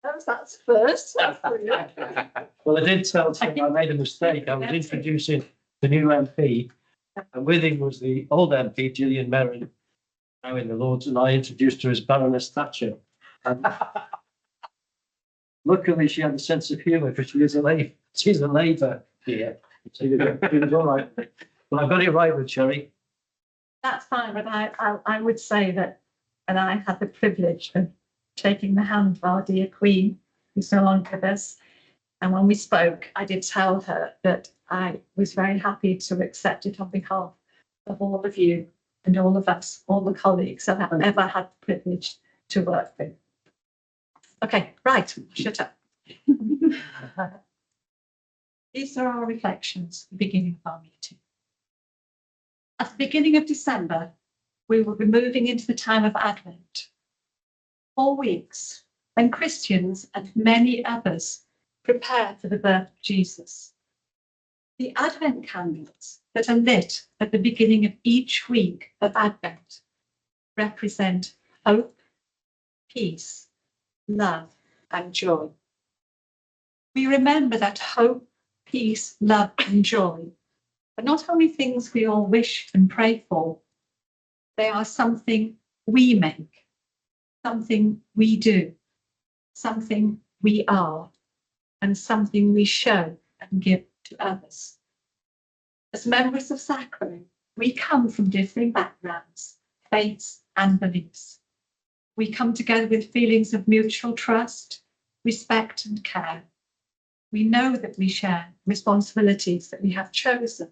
That's first. Well, I did tell Tim I made a mistake. I was introducing the new MP, and with him was the old MP, Gillian Merrin, now in the Lords, and I introduced her as Baroness Thatcher. And luckily, she had a sense of humour because she's a Labour here. So it was all right. But I got it right with Cherry. That's fine, but I would say that, and I had the privilege of taking the hand of our dear Queen, who's no longer with us. And when we spoke, I did tell her that I was very happy to accept it on behalf of all of you and all of us, all the colleagues that I've ever had the privilege to work with. Okay, right, shut up. These are our reflections at the beginning of our meeting. At the beginning of December, we will be moving into the time of Advent. 4 weeks when Christians and many others prepare for the birth of Jesus. The Advent candles that are lit at the beginning of each week of Advent represent hope, peace, love, and joy. We remember that hope, peace, love, and joy are not only things we all wish and pray for, they are something we make, something we do, something we are, and something we show and give to others. As members of SACRE, we come from differing backgrounds, faiths, and beliefs. We come together with feelings of mutual trust, respect, and care. We know that we share responsibilities that we have chosen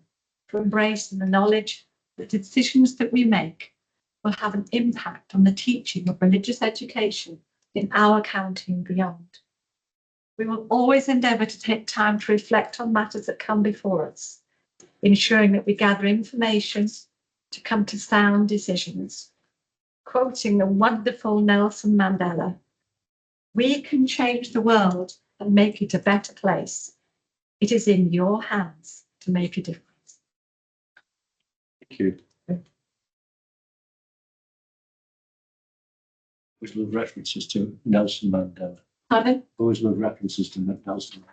to embrace in the knowledge that decisions that we make will have an impact on the teaching of religious education in our county and beyond. We will always endeavour to take time to reflect on matters that come before us, ensuring that we gather information to come to sound decisions. Quoting the wonderful Nelson Mandela, "We can change the world and make it a better place. It is in your hands to make a difference." Thank you. Always love references to Nelson Mandela. Pardon? Always love references to Nelson.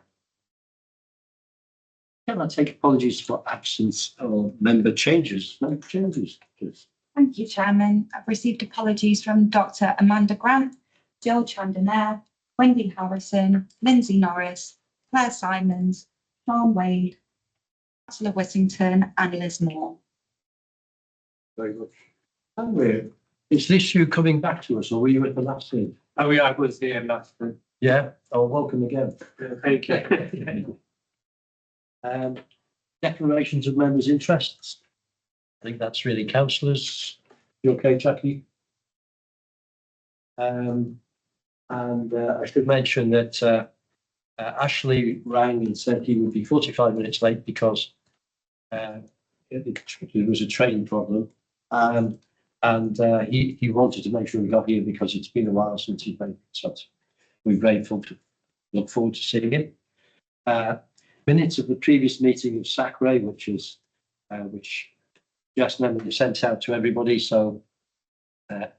Can I take apologies for absence or member changes? Member changes, please. Thank you, Chairman. I've received apologies from Dr. Amanda Grant, Jill Chandanair, Wendy Harrison, Lindsay Norris, Claire Simons, Sean Wade, Councillor Whittington, and Liz Moore. Very much. And is this you coming back to us, or were you at the last thing? Oh, yeah, I was here last time. Yeah. Oh, welcome again. Thank you. Declarations of members' interests. I think that's really councillors. You okay, Jackie? I should mention that Ashley rang and said he would be 45 minutes late because there was a train problem. He wanted to make sure we got here because it's been a while since he's been. So we're grateful to look forward to seeing him. Minutes of the previous meeting of SACRE, which just memory sent out to everybody. So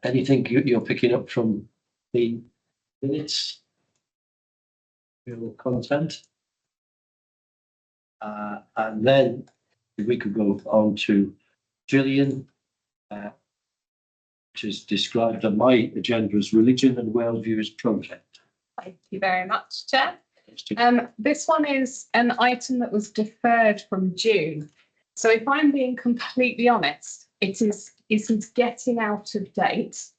anything you're picking up from the minutes, your content, and then we could go on to Gillian, which is described on my agenda as Religion and Worldviews Project. Thank you very much, Chair. This one is an item that was deferred from June. So if I'm being completely honest, it is getting out of date.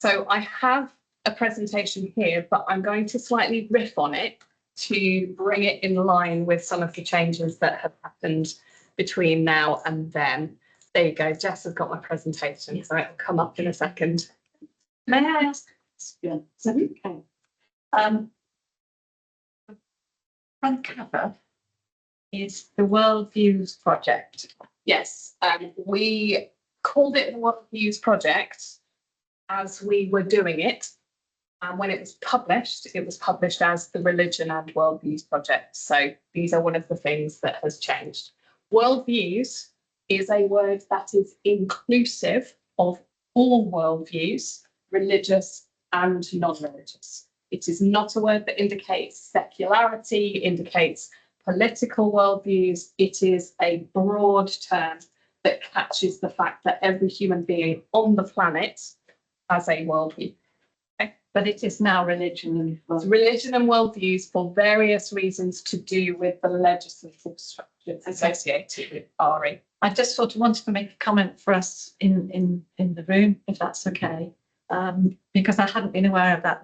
So I have a presentation here, but I'm going to slightly riff on it to bring it in line with some of the changes that have happened between now and then. There you go. Jess has got my presentation, so it'll come up in a second. May I ask a question? Okay. Front cover is the Worldviews Project. Yes, we called it the Worldviews Project as we were doing it. And when it was published as the Religion and Worldviews Project. So these are one of the things that has changed. Worldviews is a word that is inclusive of all worldviews, religious and non-religious. It is not a word that indicates secularity, indicates political worldviews. It is a broad term that catches the fact that every human being on the planet has a worldview. But it is now religion and It's religion and worldviews for various reasons to do with the legislative structures associated with RE. I just sort of wanted to make a comment for us in the room, if that's okay, because I hadn't been aware of that.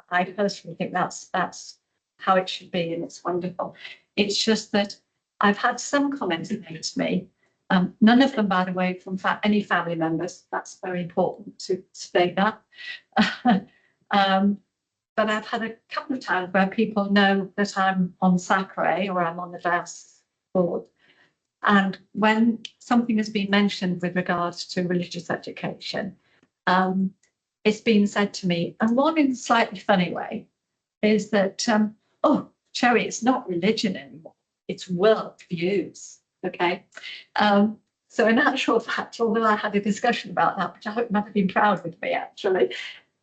I personally think that's how it should be, and it's wonderful. It's just that I've had some comments made to me. None of them, by the way, from any family members. That's very important to state that. But I've had a couple of times where people know that I'm on SACRE or I'm on the DAS board. And when something has been mentioned with regards to religious education, it's been said to me, and one in a slightly funny way, is that, oh, Cherry, it's not religion anymore, it's world views. Okay. So in actual fact, although I had a discussion about that, which I hope might have been proud with me actually,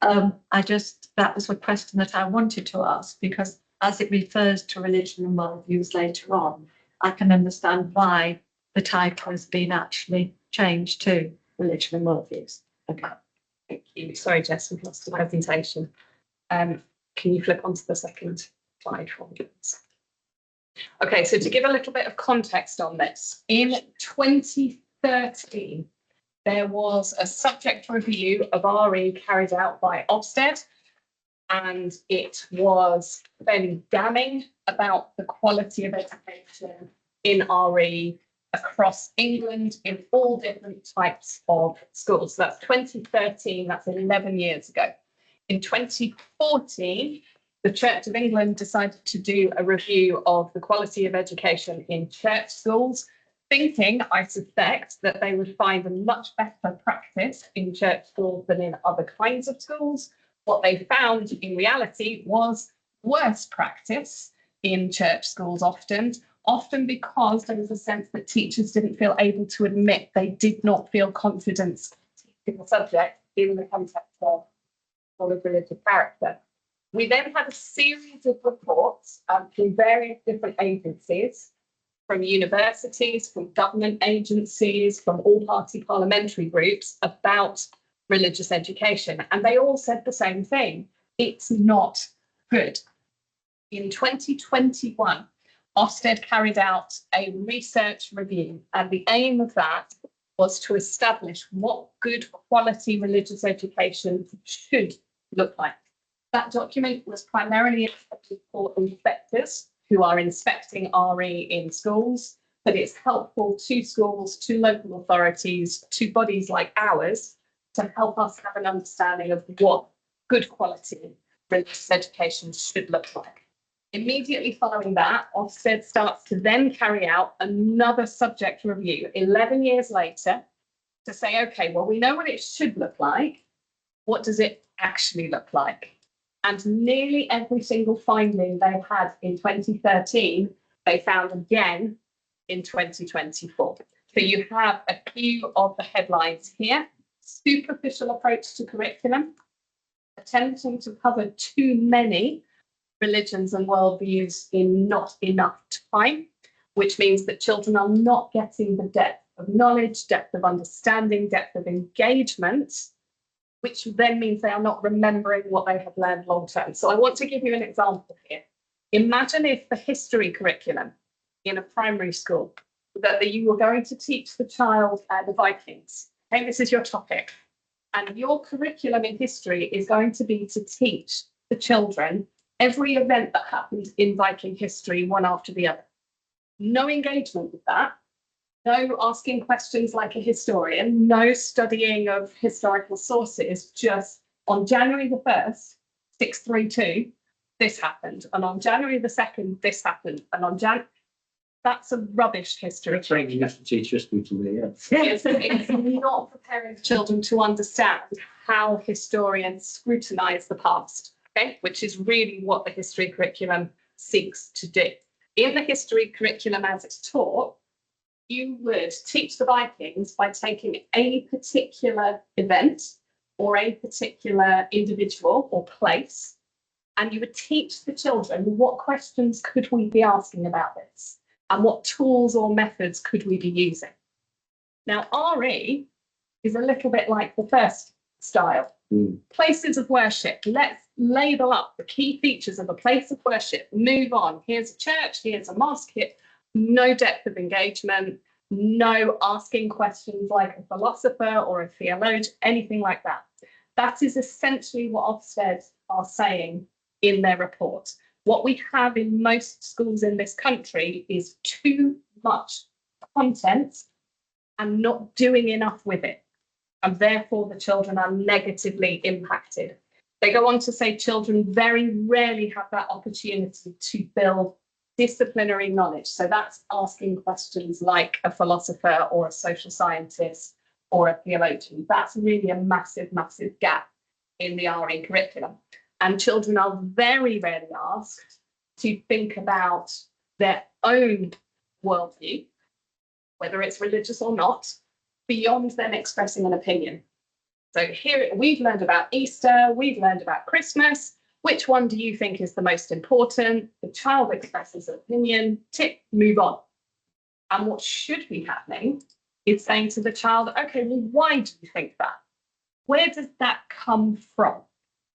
that was a question that I wanted to ask, because as it refers to religion and worldviews later on, I can understand why the title has been actually changed to religion and worldviews. Okay. Thank you. Sorry, Jess, we've lost the presentation. Can you flip onto the second slide for me, please? Okay, so to give a little bit of context on this, in 2013, there was a subject review of RE carried out by Ofsted, and it was fairly damning about the quality of education in RE across England in all different types of schools. So that's 2013, that's 11 years ago. In 2014, the Church of England decided to do a review of the quality of education in church schools, thinking, I suspect, that they would find a much better practice in church schools than in other kinds of schools. What they found in reality was worse practice in church schools often because there was a sense that teachers didn't feel able to admit they did not feel confident teaching the subject in the context of religious character. We then had a series of reports from various different agencies, from universities, from government agencies, from all-party parliamentary groups about religious education. And they all said the same thing. It's not good. In 2021, Ofsted carried out a research review, and the aim of that was to establish what good quality religious education should look like. That document was primarily intended for inspectors who are inspecting RE in schools, but it's helpful to schools, to local authorities, to bodies like ours to help us have an understanding of what good quality religious education should look like. Immediately following that, Ofsted starts to then carry out another subject review 11 years later to say, okay, well, we know what it should look like. What does it actually look like? And nearly every single finding they had in 2013, they found again in 2024. So you have a few of the headlines here. Superficial approach to curriculum, attempting to cover too many religions and worldviews in not enough time, which means that children are not getting the depth of knowledge, depth of understanding, depth of engagement, which then means they are not remembering what they have learned long term. So I want to give you an example here. Imagine if the history curriculum in a primary school, that you were going to teach the child the Vikings. Okay, this is your topic. And your curriculum in history is going to be to teach the children every event that happened in Viking history, one after the other. No engagement with that. No asking questions like a historian, no studying of historical sources, just on January the 1st, 632, this happened. And on January the 2nd, this happened. And on that's a rubbish history. That's right, you have to teach history to me, yeah. It's not preparing children to understand how historians scrutinise the past, okay, which is really what the history curriculum seeks to do. In the history curriculum as it's taught, you would teach the Vikings by taking a particular event or a particular individual or place and you would teach the children what questions could we be asking about this and what tools or methods could we be using. Now, RE is a little bit like the first style. Places of worship. Let's label up the key features of a place of worship. Move on. Here's a church, here's a mosque. Here. No depth of engagement, no asking questions like a philosopher or a theologian, anything like that. That is essentially what Ofsted are saying in their report. What we have in most schools in this country is too much content and not doing enough with it. And therefore the children are negatively impacted. They go on to say children very rarely have that opportunity to build disciplinary knowledge. So that's asking questions like a philosopher or a social scientist or a theologian. That's really a massive, massive gap in the RE curriculum. And children are very rarely asked to think about their own worldview, whether it's religious or not, beyond them expressing an opinion. So here we've learned about Easter, we've learned about Christmas. Which one do you think is the most important? The child expresses an opinion, tick, move on. And what should be happening is saying to the child, okay, well, why do you think that? Where does that come from?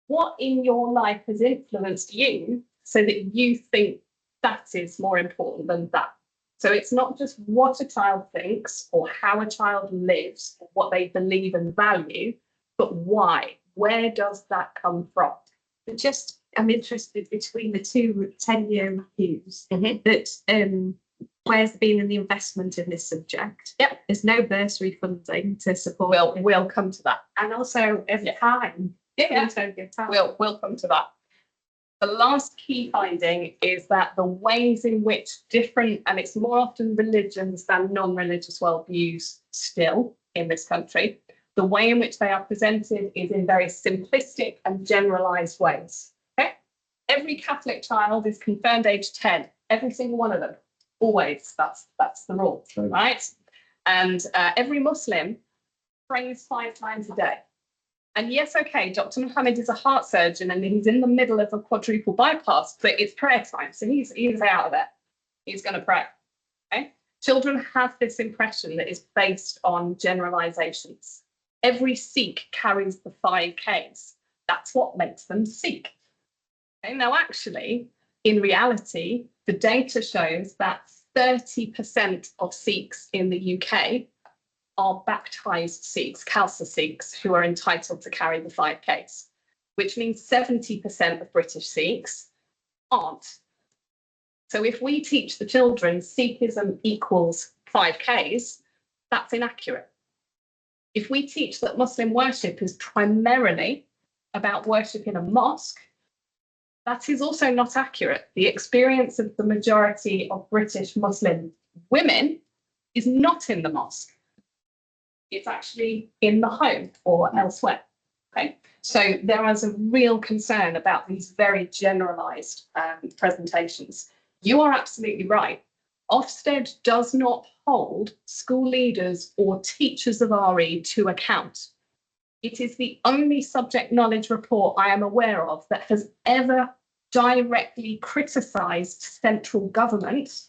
What in your life has influenced you so that you think that is more important than that? So it's not just what a child thinks or how a child lives or what they believe and value, but why? Where does that come from? But just, I'm interested between the two 10-year reviews that where's been in the investment in this subject? Yep. There's no bursary funding to support. We'll come to that. And also every time. Yeah. We'll come to that. The last key finding is that the ways in which different, and it's more often religions than non-religious worldviews still in this country, the way in which they are presented is in very simplistic and generalized ways. Okay? Every Catholic child is confirmed age 10, every single one of them. Always, that's the rule, right? And every Muslim prays 5 times a day. And yes, okay, Dr. Mohammed is a heart surgeon and he's in the middle of a quadruple bypass, but it's prayer time. So he's out of it. He's going to pray. Okay? Children have this impression that is based on generalizations. Every Sikh carries the 5 Ks. That's what makes them Sikh. Okay? Now, actually, in reality, the data shows that 30% of Sikhs in the UK are baptized Sikhs, Khalsa Sikhs, who are entitled to carry the 5 Ks, which means 70% of British Sikhs aren't. So if we teach the children Sikhism equals 5 Ks, that's inaccurate. If we teach that Muslim worship is primarily about worship in a mosque, that is also not accurate. The experience of the majority of British Muslim women is not in the mosque. It's actually in the home or elsewhere. Okay, so there is a real concern about these very generalized presentations. You are absolutely right. Ofsted does not hold school leaders or teachers of RE to account. It is the only subject knowledge report I am aware of that has ever directly criticised central government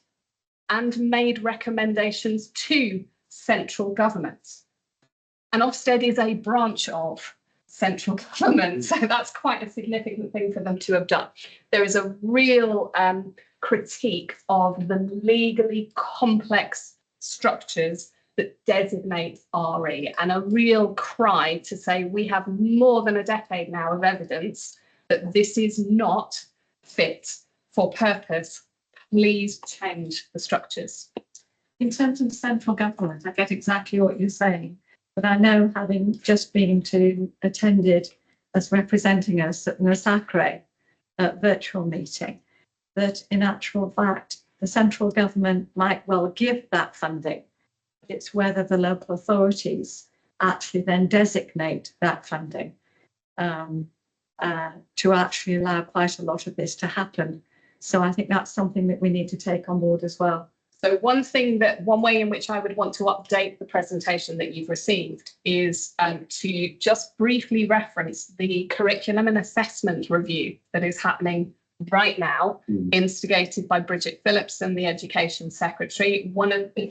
and made recommendations to central government. And Ofsted is a branch of central government, so that's quite a significant thing for them to have done. There is a real critique of the legally complex structures that designate RE and a real cry to say we have more than a decade now of evidence that this is not fit for purpose. Please change the structures. In terms of central government, I get exactly what you're saying, but I know, having just been attended as representing us at the SACRE virtual meeting, that in actual fact, the central government might well give that funding. It's whether the local authorities actually then designate that funding to actually allow quite a lot of this to happen. So I think that's something that we need to take on board as well. So one way in which I would want to update the presentation that you've received is to just briefly reference the curriculum and assessment review that is happening right now, instigated by Bridget Phillipson, the Education Secretary.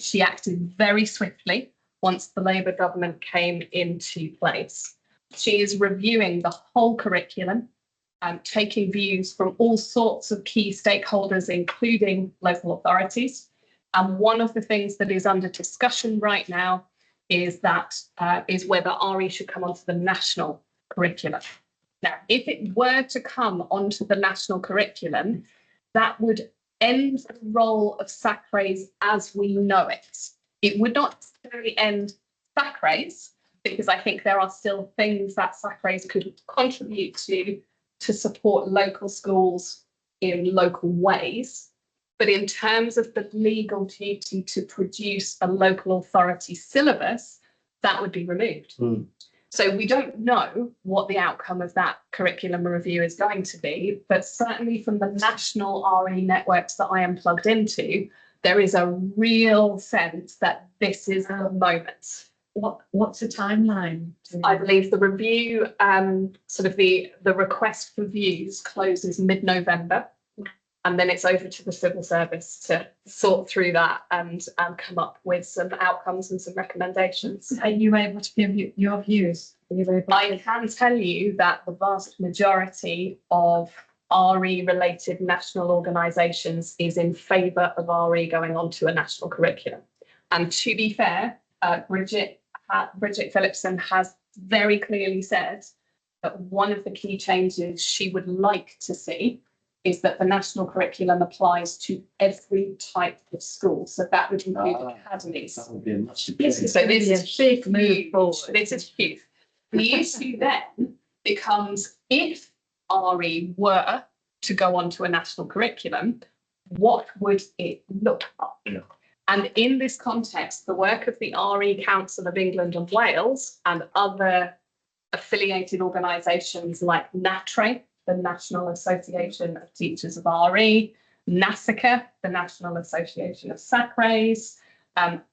She acted very swiftly once the Labour government came into place. She is reviewing the whole curriculum, taking views from all sorts of key stakeholders, including local authorities. And one of the things that is under discussion right now is whether RE should come onto the national curriculum. Now, if it were to come onto the national curriculum, that would end the role of SACREs as we know it. It would not necessarily end SACREs, because I think there are still things that SACREs could contribute to support local schools in local ways. But in terms of the legal duty to produce a local authority syllabus, that would be removed. So we don't know what the outcome of that curriculum review is going to be, but certainly from the national RE networks that I am plugged into, there is a real sense that this is the moment. What's the timeline? I believe the review, sort of the request for views closes mid-November. And then it's over to the civil service to sort through that and come up with some outcomes and some recommendations. Are you able to give your views? I can tell you that the vast majority of RE-related national organisations is in favour of RE going on to a national curriculum. And to be fair, Bridget Phillipson has very clearly said that one of the key changes she would like to see is that the national curriculum applies to every type of school. So that would include academies. That would be a massive Yes, change. so this is big move forward. This is huge. The issue then becomes, if RE were to go onto a national curriculum, what would it look like? Yeah. And in this context, the work of the RE Council of England and Wales and other affiliated organisations like NATRE, the National Association of Teachers of RE, SACRE, the National Association of SACREs,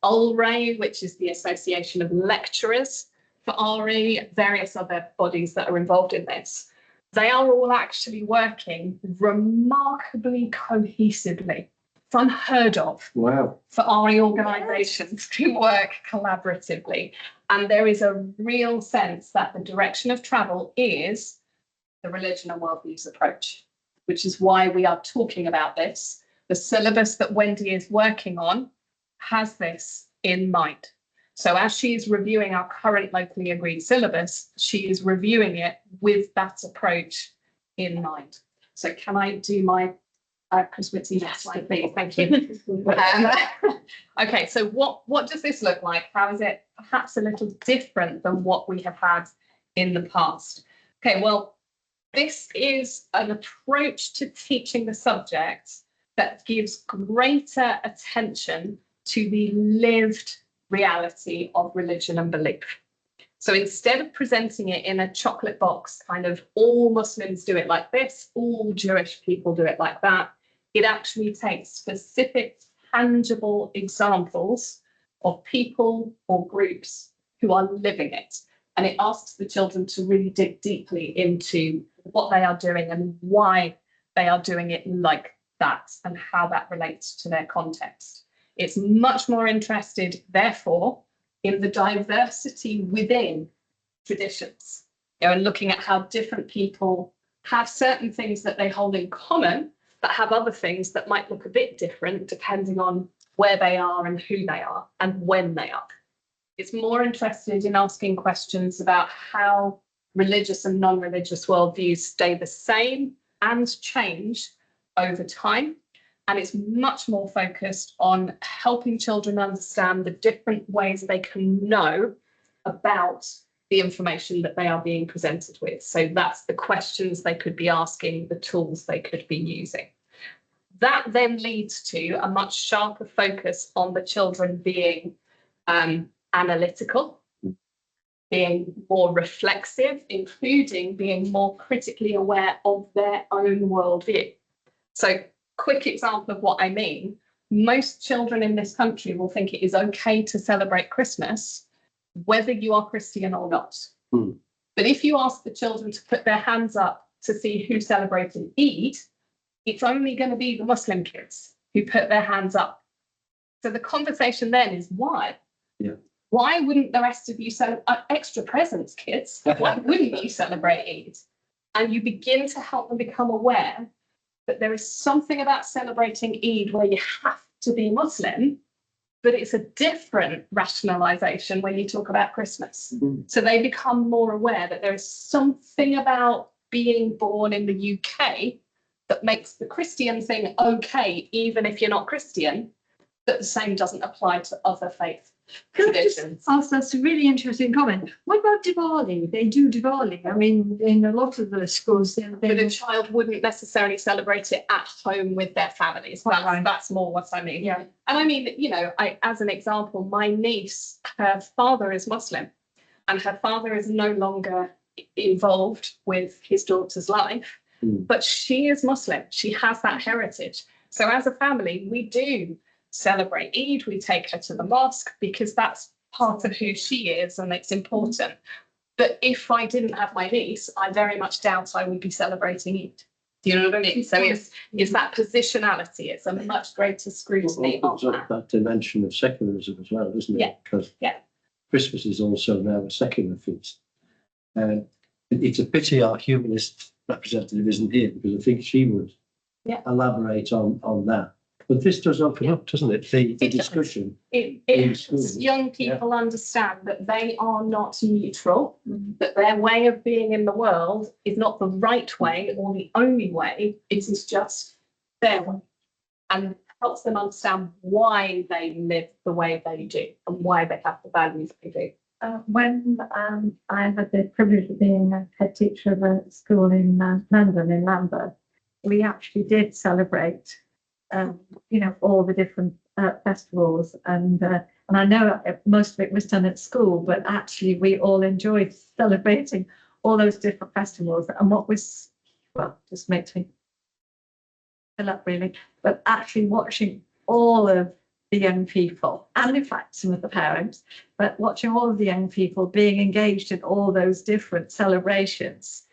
ULRE, which is the Association of Lecturers for RE, various other bodies that are involved in this. They are all actually working remarkably cohesively. It's unheard of Wow. for RE organisations to work collaboratively. And there is a real sense that the direction of travel is the religion and worldviews approach, which is why we are talking about this. The syllabus that Wendy is working on has this in mind. So as she is reviewing our current locally agreed syllabus, she is reviewing it with that approach in mind. So can I do my Chris Whitty slide, please? Thank you. Okay, so what does this look like? How is it perhaps a little different than what we have had in the past? Okay, well, this is an approach to teaching the subject that gives greater attention to the lived reality of religion and belief. So instead of presenting it in a chocolate box, kind of all Muslims do it like this, all Jewish people do it like that, it actually takes specific, tangible examples of people or groups who are living it. And it asks the children to really dig deeply into what they are doing and why they are doing it like that and how that relates to their context. It's much more interested, therefore, in the diversity within traditions, and looking at how different people have certain things that they hold in common, but have other things that might look a bit different depending on where they are and who they are and when they are. It's more interested in asking questions about how religious and non-religious worldviews stay the same and change over time. And it's much more focused on helping children understand the different ways they can know about the information that they are being presented with. So that's the questions they could be asking, the tools they could be using. That then leads to a much sharper focus on the children being analytical, being more reflexive, including being more critically aware of their own worldview. So, quick example of what I mean. most children in this country will think it is okay to celebrate Christmas, whether you are Christian or not. Hmm. But if you ask the children to put their hands up to see who celebrated Eid, it's only going to be the Muslim kids who put their hands up. So the conversation then is why? Yeah. Why wouldn't the rest of you celebrate extra presents, kids? Why wouldn't you celebrate Eid? And you begin to help them become aware that there is something about celebrating Eid where you have to be Muslim, but it's a different rationalization when you talk about Christmas. Mm. So they become more aware that there is something about being born in the UK that makes the Christian thing okay, even if you're not Christian, that the same doesn't apply to other faith Can I just traditions. ask, that's a really interesting comment. What about Diwali? They do Diwali. I mean, in a lot of the schools, But they a child wouldn't necessarily celebrate it at home with their families. Quite right. That's more what I mean. yeah. And I mean, you know, as an example, my niece, her father is Muslim, and her father is no longer involved with his daughter's life, Mm. but she is Muslim. She has that heritage. So as a family, we do celebrate Eid. We take her to the mosque because that's part of who she is, and it's important. But if I didn't have my niece, I very much doubt I would be celebrating Eid. Do you know what I mean? So it's that positionality. It's a much greater scrutiny Well, on opens up that. that dimension of secularism as well, doesn't it? Yeah. Because Yeah. Christmas is also now a secular feast. And it's a pity our humanist representative isn't here, because I think she would Yeah. elaborate on that. But this does open up, doesn't it? The It does. discussion. It in helps schools. young people understand that they are not neutral, that their way of being in the world is not the right way or the only way, it is just their way. And helps them understand why they live the way they do and why they have the values they do. When I had the privilege of being a head teacher of a school in London, in Lambeth, we actually did celebrate, all the different festivals, and I know most of it was done at school, but actually we all enjoyed celebrating all those different festivals. And what was, well, just makes me fill up really, but actually watching all of the young people, and in fact some of the parents, but watching all of the young people being engaged in all those different celebrations,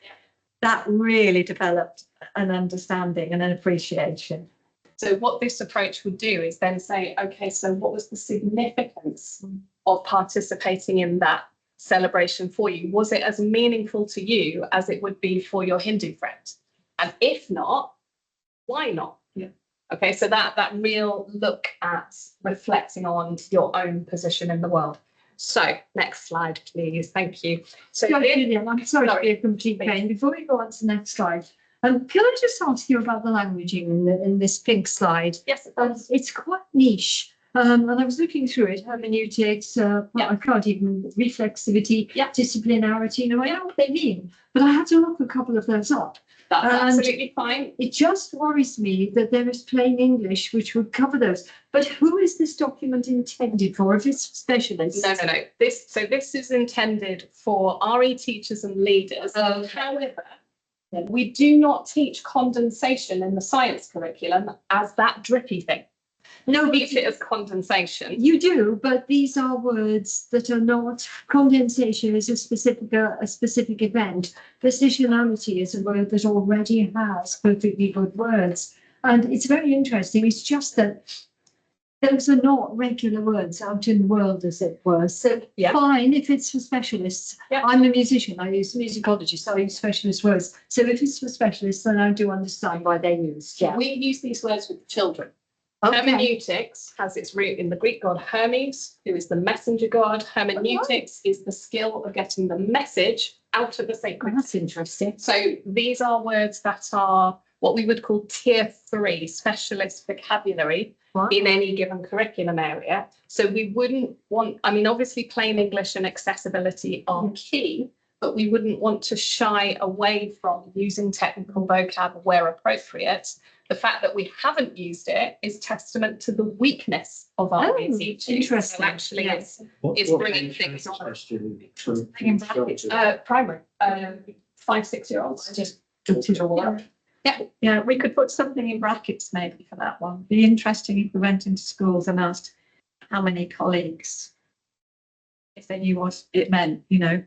that really developed an understanding and an appreciation. So what this approach would do is then say, okay, so what was the significance of participating in that celebration for you? Was it as meaningful to you as it would be for your Hindu friend? And if not, why not? Yeah. Okay, so that real look at reflecting on your own position in the world. So next slide, please. Thank you. So Julian, I'm sorry to Sorry. be a complete pain. Before we go on to the next slide, can I just ask you about the languaging in this pink slide? yes, of course. It's quite niche. And I was looking through it, hermeneutics, I can't even, reflexivity, Yeah. disciplinarity, I know what they mean, but I had to look a couple of those up. That's And- absolutely fine. It just worries me that there is plain English which would cover those. But who is this document intended for? If it's specialists? No. This is intended for RE teachers and leaders. However, we do not teach condensation in the science curriculum as that drippy thing. No, We but teach it as condensation. you do, but these are words that are not, condensation is a specific event. Positionality is a word that already has perfectly good words. And it's very interesting. It's just that those are not regular words out in the world, as it were. So Yeah. fine if it's for specialists. Yeah. I'm a musician. I use musicologist. I use specialist words. So if it's for specialists, then I do understand why they use. Yeah. We use these words with children. Okay. Hermeneutics has its root in the Greek god Hermes, who is the messenger god. Hermeneutics is the skill of getting the message out of the sacred. That's interesting. So these are words that are what we would call tier 3 specialist vocabulary Right. in any given curriculum area. So we wouldn't want, I mean, obviously plain English and accessibility are key, but we wouldn't want to shy away from using technical vocab where appropriate. The fact that we haven't used it is testament to the weakness of our teaching. interesting. So actually, Yeah. it's bringing things on. In brackets. Primary, 5-6 year olds. Just took it all up. Yeah, we could put something in brackets maybe for that one. Be interesting if we went into schools and asked how many colleagues, if they knew what it meant, you know.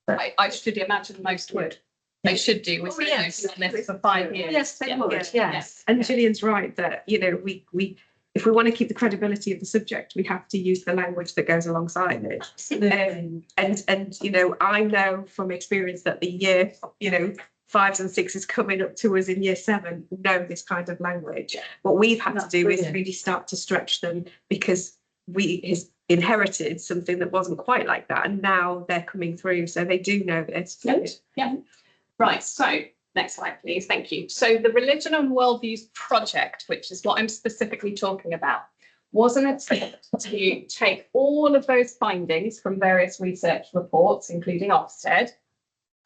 I should imagine most would. They should do. We've Oh, been yes. working on this for 5 years. Yes, they would. Yeah. Yes, and Gillian's right that, you know, we if we want to keep the credibility of the subject, we have to use the language that goes alongside it. And you know, I know from experience that the year, you know, 5s and 6s coming up to us in year 7 know this kind of language. What we've had to That's do is brilliant. really start to stretch them because we has inherited something that wasn't quite like that, and now they're coming through, so they do know this. Good. Yeah. Right. So next slide, please. Thank you. So the Religion and Worldviews project, which is what I'm specifically talking about, was an attempt to take all of those findings from various research reports, including Ofsted,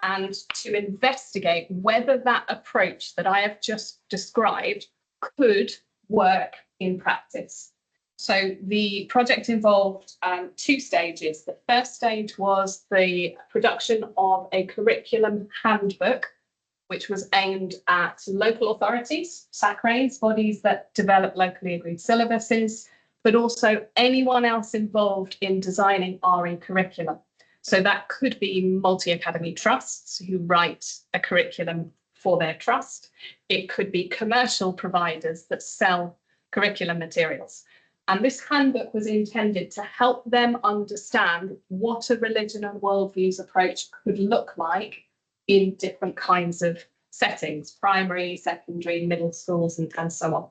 and to investigate whether that approach that I have just described could work in practice. So the project involved 2 stages. The first stage was the production of a curriculum handbook, which was aimed at local authorities, SACREs, bodies that develop locally agreed syllabuses, but also anyone else involved in designing RE curriculum. So that could be multi-academy trusts who write a curriculum for their trust. It could be commercial providers that sell curriculum materials. And this handbook was intended to help them understand what a religion and worldviews approach could look like in different kinds of settings, primary, secondary, middle schools, and so on.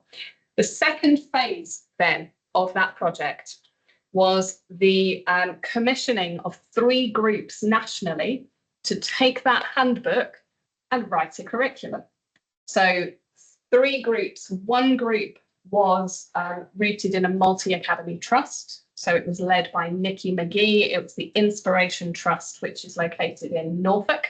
The second phase then of that project was the commissioning of 3 groups nationally to take that handbook and write a curriculum. So 3 groups. One group was rooted in a multi-academy trust. So it was led by Nikki McGee. It was the Inspiration Trust, which is located in Norfolk.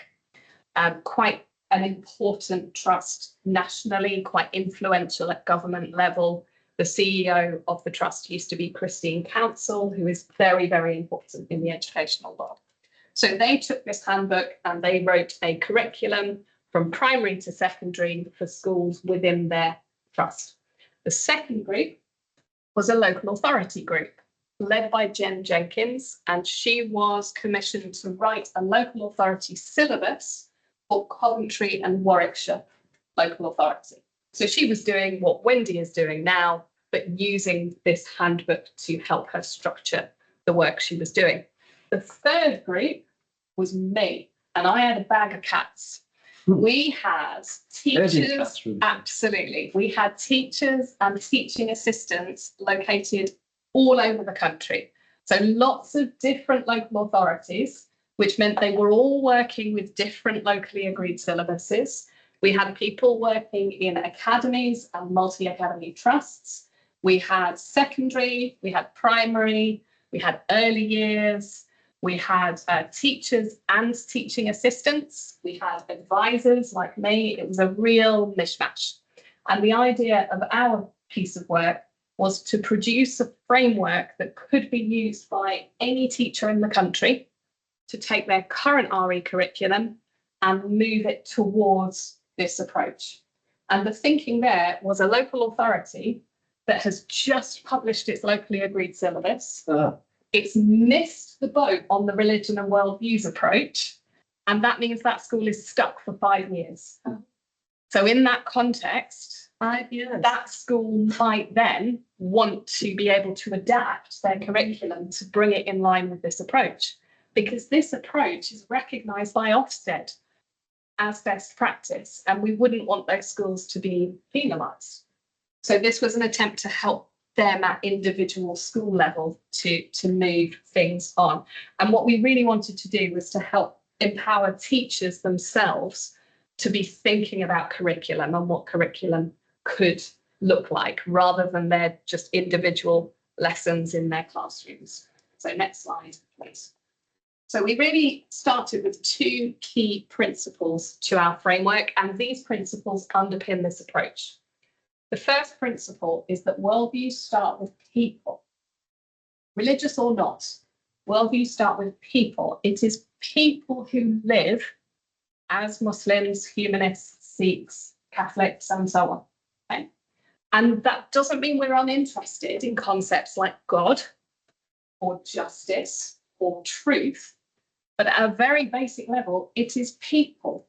Quite an important trust nationally, quite influential at government level. The CEO of the trust used to be Christine Council, who is very, very important in the educational world. So they took this handbook and they wrote a curriculum from primary to secondary for schools within their trust. The second group was a local authority group led by Jen Jenkins, and she was commissioned to write a local authority syllabus for Coventry and Warwickshire local authority. So she was doing what Wendy is doing now, but using this handbook to help her structure the work she was doing. The third group was me, and I had a bag of cats. We had teachers, absolutely. We had teachers and teaching assistants located all over the country. So lots of different local authorities, which meant they were all working with different locally agreed syllabuses. We had people working in academies and multi-academy trusts. We had secondary, we had primary, we had early years, we had teachers and teaching assistants. We had advisors like me. It was a real mishmash. And the idea of our piece of work was to produce a framework that could be used by any teacher in the country to take their current RE curriculum and move it towards this approach. And the thinking there was a local authority that has just published its locally agreed syllabus. It's missed the boat on the religion and worldviews approach, and that means that school is stuck for 5 years. So in that context, 5 years. that school might then want to be able to adapt their curriculum to bring it in line with this approach, because this approach is recognised by Ofsted as best practice, and we wouldn't want those schools to be penalised. So this was an attempt to help them at individual school level to move things on. And what we really wanted to do was to help empower teachers themselves to be thinking about curriculum and what curriculum could look like, rather than their just individual lessons in their classrooms. So next slide, please. So we really started with 2 key principles to our framework, and these principles underpin this approach. The first principle is that worldviews start with people. Religious or not, worldviews start with people. It is people who live as Muslims, humanists, Sikhs, Catholics, and so on. Okay? And that doesn't mean we're uninterested in concepts like God or justice or truth. But at a very basic level, it is people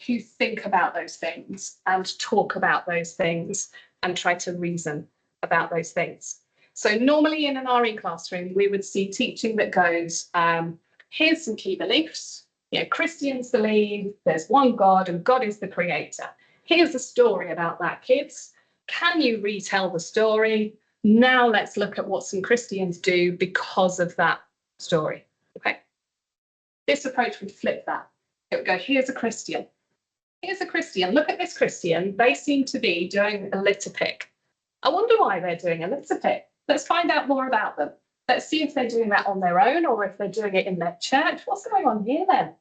who think about those things and talk about those things and try to reason about those things. So normally in an RE classroom, we would see teaching that goes, here's some key beliefs. You know, Christians believe there's one God and God is the creator. Here's a story about that, kids. Can you retell the story? Now let's look at what some Christians do because of that story. Okay. This approach would flip that. It would go, here's a Christian. Here's a Christian. Look at this Christian. They seem to be doing a litter pick. I wonder why they're doing a litter pick. Let's find out more about them. Let's see if they're doing that on their own or if they're doing it in their church. What's going on here then?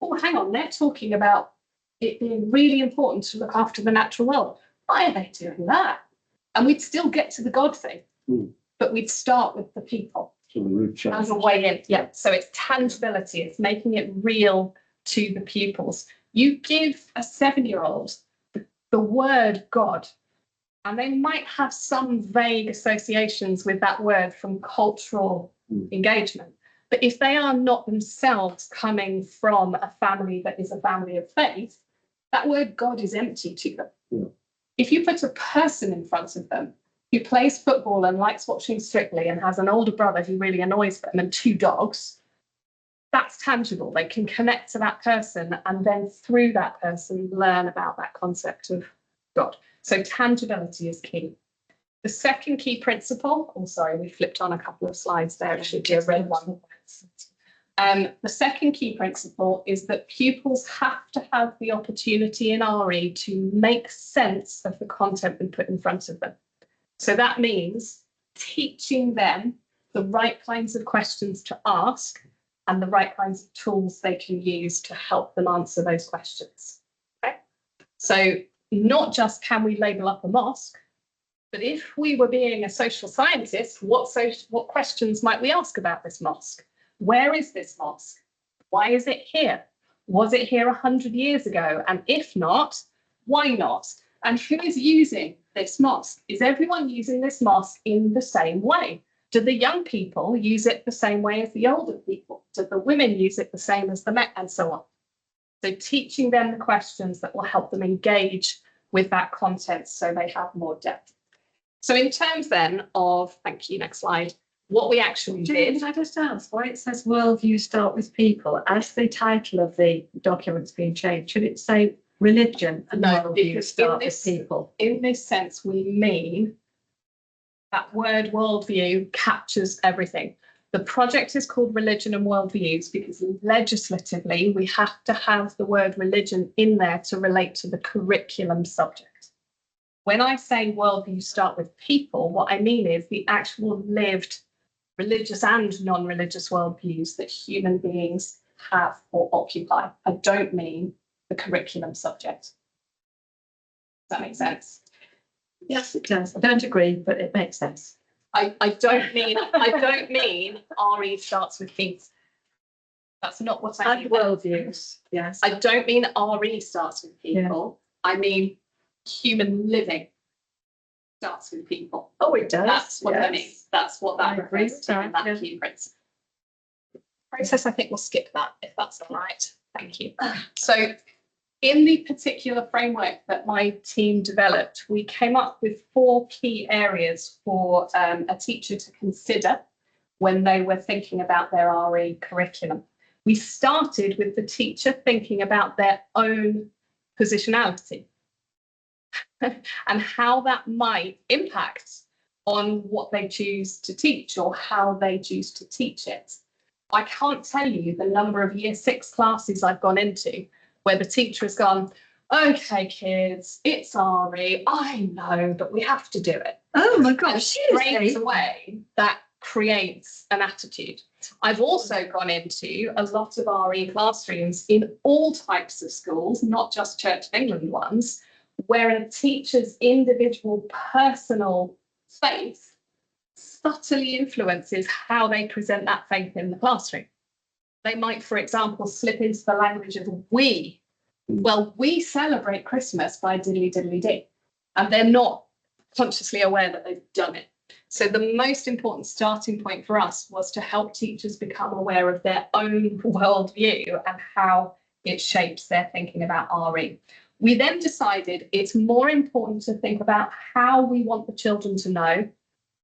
Oh, hang on. They're talking about it being really important to look after the natural world. Why are they doing that? And we'd still get to the God thing, but we'd start with the people. So the root change. As a way in, yeah. So it's tangibility, it's making it real to the pupils. You give a 7-year-old the word God, and they might have some vague associations with that word from cultural engagement. But if they are not themselves coming from a family that is a family of faith, that word God is empty to them. Yeah. If you put a person in front of them who plays football and likes watching Strictly and has an older brother who really annoys them and 2 dogs, that's tangible. They can connect to that person and then through that person learn about that concept of God. So tangibility is key. The second key principle, oh sorry, we flipped on a couple of slides there, it should be a red one. The second key principle is that pupils have to have the opportunity in RE to make sense of the content we put in front of them. So that means teaching them the right kinds of questions to ask and the right kinds of tools they can use to help them answer those questions. Okay? So not just can we label up a mosque, but if we were being a social scientist, what questions might we ask about this mosque? Where is this mosque? Why is it here? Was it here 100 years ago? And if not, why not? And who is using this mosque? Is everyone using this mosque in the same way? Do the young people use it the same way as the older people? Do the women use it the same as the men? And so on. So teaching them the questions that will help them engage with that content so they have more depth. So in terms then of, thank you, next slide, what we actually did. Can I just ask why it says worldview start with people? As the title of the document's been changed, should it say religion and No, worldview because start in with people? In this sense, we mean that word worldview captures everything. The project is called Religion and Worldviews because legislatively we have to have the word religion in there to relate to the curriculum subject. When I say worldview start with people, what I mean is the actual lived religious and non-religious worldviews that human beings have or occupy. I don't mean the curriculum subject. Does that make sense? Yes, it does. I don't agree, but it makes sense. I don't mean RE starts with people. That's not what I mean. And worldviews, yes. I don't mean RE starts with people. I mean human living starts with people. Oh, it does. That's what I mean. That's what that I agree refers with to in that, that yeah. key principle. Process, I think we'll skip that if that's all right. Thank you. So in the particular framework that my team developed, we came up with 4 key areas for a teacher to consider when they were thinking about their RE curriculum. We started with the teacher thinking about their own positionality and how that might impact on what they choose to teach or how they choose to teach it. I can't tell you the number of year 6 classes I've gone into where the teacher has gone, okay, kids, it's RE, I know, but we have to do it. Oh my And gosh, straight seriously? away, that creates an attitude. I've also gone into a lot of RE classrooms in all types of schools, not just Church of England ones, where a teacher's individual personal faith subtly influences how they present that faith in the classroom. They might, for example, slip into the language of we Well, we celebrate Christmas by diddly diddly dee, and they're not consciously aware that they've done it. So the most important starting point for us was to help teachers become aware of their own worldview and how it shapes their thinking about RE. We then decided it's more important to think about how we want the children to know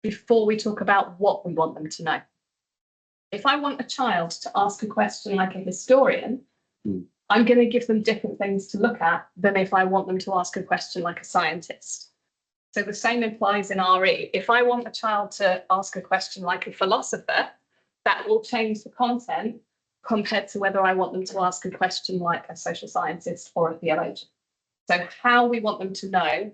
before we talk about what we want them to know. If I want a child to ask a question like a historian, I'm going to give them different things to look at than if I want them to ask a question like a scientist. So the same applies in RE. If I want a child to ask a question like a philosopher, that will change the content compared to whether I want them to ask a question like a social scientist or a theologian. So how we want them to know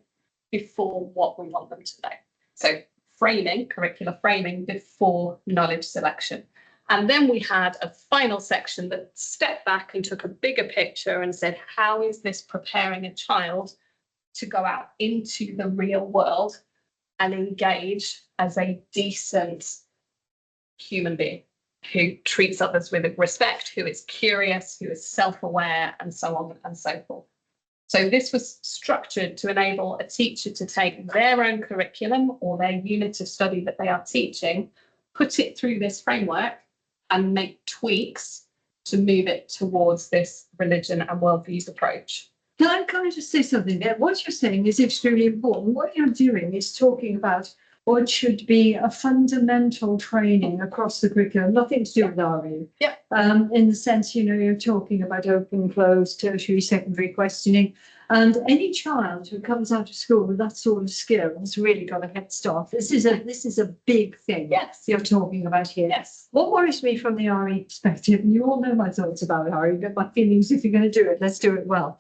before what we want them to know. So framing, curricular framing before knowledge selection. And then we had a final section that stepped back and took a bigger picture and said, how is this preparing a child to go out into the real world and engage as a decent human being who treats others with respect, who is curious, who is self-aware, and so on and so forth. So this was structured to enable a teacher to take their own curriculum or their unit of study that they are teaching, put it through this framework and make tweaks to move it towards this religion and worldviews approach. Can I just say something there? What you're saying is extremely important. What you're doing is talking about what should be a fundamental training across the curriculum, nothing to do with RE. Yeah. In the sense, you're talking about open, closed, tertiary, secondary questioning. And any child who comes out of school with that sort of skill has really got a head start. This is a big thing. Yes. You're talking about here. Yes. What worries me from the RE perspective, and you all know my thoughts about RE, but my feelings, if you're going to do it, let's do it well,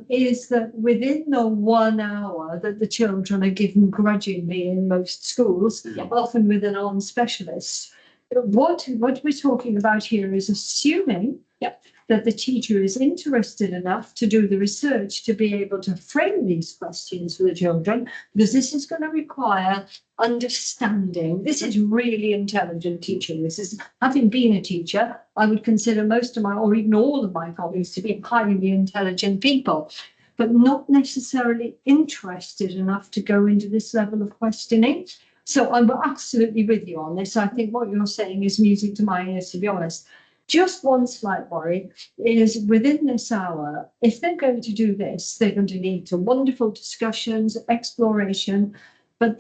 is that within the 1 hour that the children are given grudgingly in most schools, often with a non-specialist, what we're talking about here is assuming that the teacher is interested enough to do the research to be able to frame these questions for the children, because this is going to require understanding. This is really intelligent teaching. This is, having been a teacher, I would consider most of my, or even all of my colleagues to be highly intelligent people, but not necessarily interested enough to go into this level of questioning. So I'm absolutely with you on this. I think what you're saying is music to my ears, to be honest. Just one slight worry is within this hour, if they're going to do this, they're going to lead to wonderful discussions, exploration, but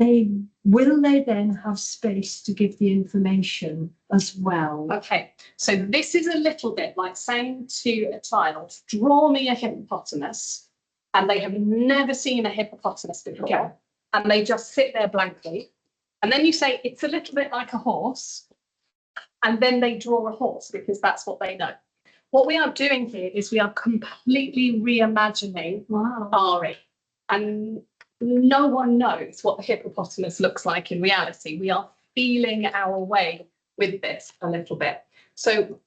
will they then have space to give the information as well? Okay, so this is a little bit like saying to a child, draw me a hippopotamus, and they have never seen a hippopotamus before, and they just sit there blankly. And then you say, it's a little bit like a horse. And then they draw a horse because that's what they know. What we are doing here is we are completely reimagining RE. And no one knows what the hippopotamus looks like in reality. We are feeling our way with this a little bit. So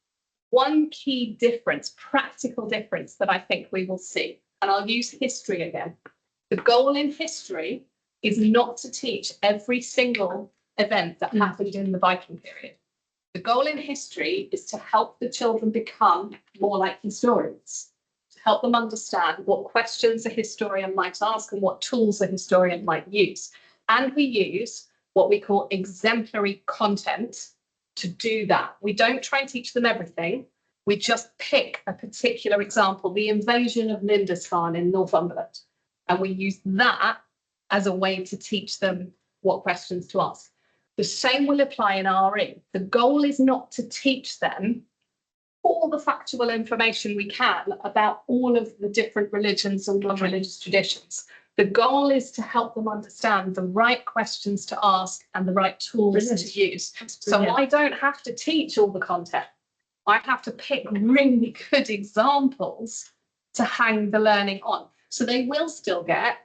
one key difference, practical difference that I think we will see, and I'll use history again. The goal in history is not to teach every single event that happened in the Viking period. The goal in history is to help the children become more like historians, to help them understand what questions a historian might ask and what tools a historian might use. And we use what we call exemplary content to do that. We don't try and teach them everything. We just pick a particular example, the invasion of Lindisfarne in Northumberland. And we use that as a way to teach them what questions to ask. The same will apply in RE. The goal is not to teach them all the factual information we can about all of the different religions and non-religious traditions. The goal is to help them understand the right questions to ask and the right tools to use. So I don't have to teach all the content. I have to pick really good examples to hang the learning on. So they will still get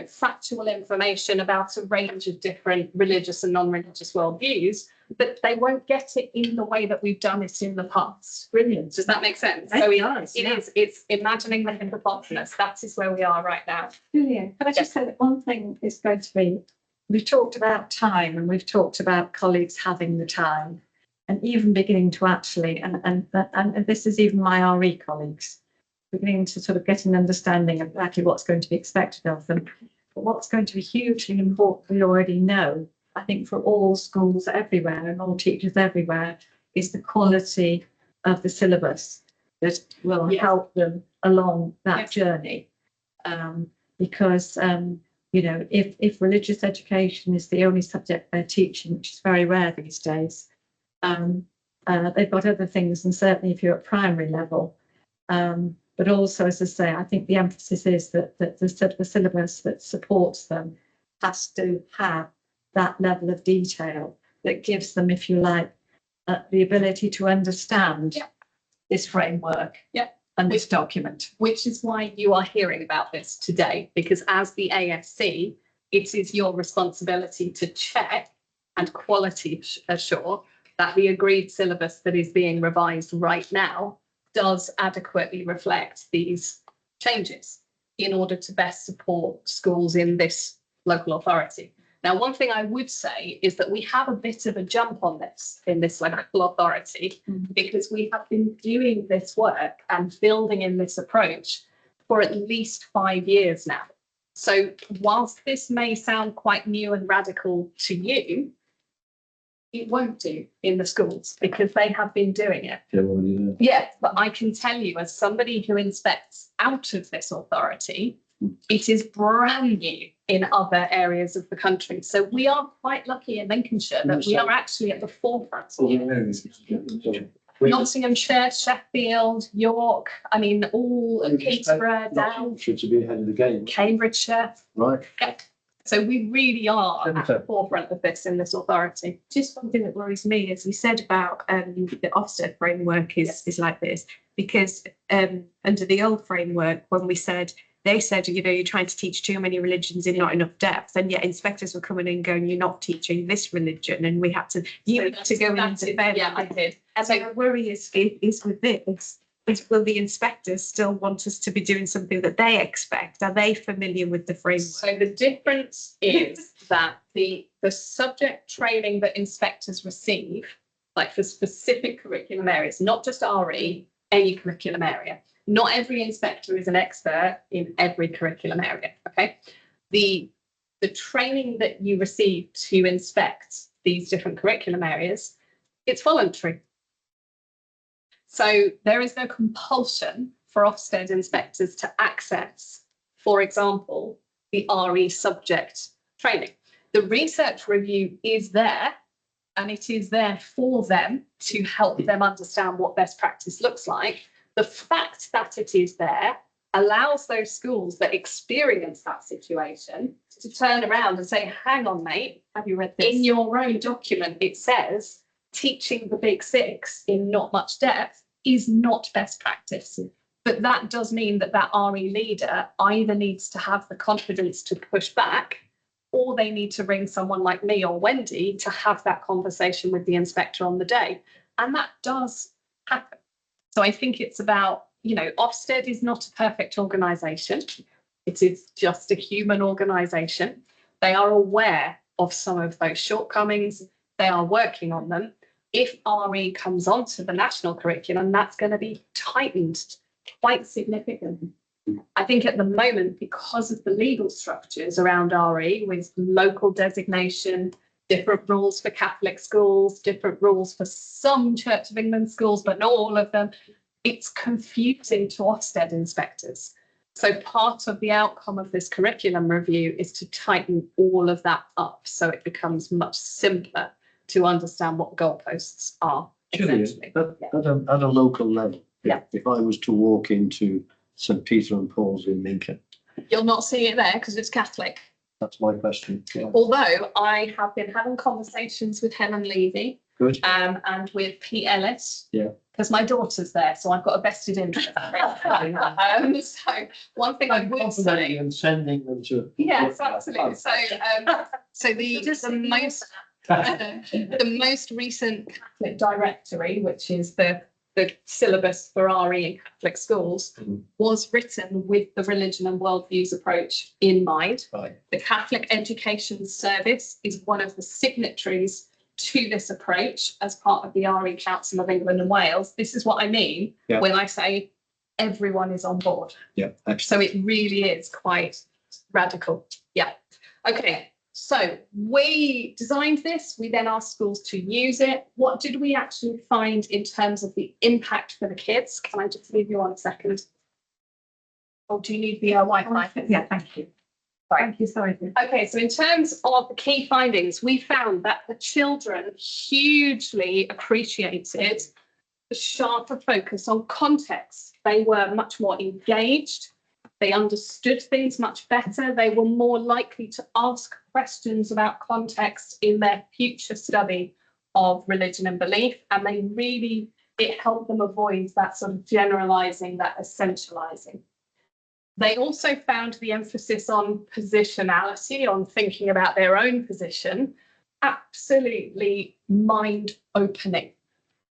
factual information about a range of different religious and non-religious worldviews, but they won't get it in the way that we've done it in the past. Brilliant. Does that make sense? It does, It's imagining the hippopotamus. That is where we are right now. Brilliant. Can I just say that one thing is going to be, we've talked about time and we've talked about colleagues having the time and even beginning to actually, and this is even my RE colleagues, beginning to sort of get an understanding of exactly what's going to be expected of them. But what's going to be hugely important, we already know, I think for all schools everywhere and all teachers everywhere, is the quality of the syllabus that will Yes. help them along that Yes. journey. Because you know, if religious education is the only subject they're teaching, which is very rare these days, they've got other things, and certainly if you're at primary level. But also, as I say, I think the emphasis is that the syllabus that supports them has to have that level of detail that gives them, if you like, the ability to understand Yeah. this framework Yeah. and this document. Which is why you are hearing about this today, because as the ASC, it is your responsibility to check and quality assure that the agreed syllabus that is being revised right now does adequately reflect these changes in order to best support schools in this local authority. Now, one thing I would say is that we have a bit of a jump on this in this local authority because we have been doing this work and building in this approach for at least 5 years now. So whilst this may sound quite new and radical to you, it won't do in the schools because they have been doing it. They're already there. Yeah, but I can tell you, as somebody who inspects out of this authority, it is brand new in other areas of the country. So we are quite lucky in Lincolnshire that we are actually at the forefront. Nottinghamshire, Sheffield, York, I mean, all Peterborough, down Should to be ahead of the game, Cambridgeshire. right? So we really are at the Okay. forefront of this in this authority. Just one thing that worries me, as you said about the Ofsted framework is like this, because under the old framework, when they said, you know, you're trying to teach too many religions in not enough depth, and yet inspectors were coming in going, you're not teaching this religion, and we had to go in and defend. Yeah, I did. And so the worry is with this. Will the inspectors still want us to be doing something that they expect? Are they familiar with the framework? So the difference is that the subject training that inspectors receive, like for specific curriculum areas, not just RE, any curriculum area. Not every inspector is an expert in every curriculum area, okay? The training that you receive to inspect these different curriculum areas, it's voluntary. So there is no compulsion for Ofsted inspectors to access, for example, the RE subject training. The research review is there, and it is there for them to help them understand what best practice looks like. The fact that it is there allows those schools that experience that situation to turn around and say, hang on, mate, Have you read this? in your own document, it says teaching the big six in not much depth is not best practice. But that does mean that RE leader either needs to have the confidence to push back, or they need to ring someone like me or Wendy to have that conversation with the inspector on the day. And that does happen. So I think it's about, you know, Ofsted is not a perfect organisation. It is just a human organisation. They are aware of some of those shortcomings. They are working on them. If RE comes onto the national curriculum, that's going to be tightened quite significantly. I think at the moment, because of the legal structures around RE with local designation, different rules for Catholic schools, different rules for some Church of England schools, but not all of them, it's confusing to Ofsted inspectors. So part of the outcome of this curriculum review is to tighten all of that up so it becomes much simpler to understand what goalposts are, essentially. At a local level. Yeah. If I was to walk into St Peter and Paul's in Lincoln, You'll not see it there because it's Catholic. that's my question. Yeah. Although I have been having conversations with Helen Levy Good. and with Pete Ellis. Yeah. Because my daughter's there, so I've got a vested interest. So one thing I would say. And sending them to. Yes, absolutely. So the most recent Catholic directory, which is the syllabus for RE in Catholic schools, was written with the religion and worldviews approach in mind. Right. The Catholic Education Service is one of the signatories to this approach as part of the RE Council of England and Wales. This is what I mean Yeah. when I say everyone is on board. Yeah, So it really is quite radical. Yeah. Okay. So we designed this. We then asked schools to use it. What did we actually find in terms of the impact for the kids? Can I just leave you on a second? Or do you need the Wi-Fi? Yeah, thank you. Thank you, sorry. Okay, so in terms of the key findings, we found that the children hugely appreciated the sharper focus on context. They were much more engaged. They understood things much better. They were more likely to ask questions about context in their future study of religion and belief. And it helped them avoid that sort of generalizing, that essentializing. They also found the emphasis on positionality, on thinking about their own position, absolutely mind-opening.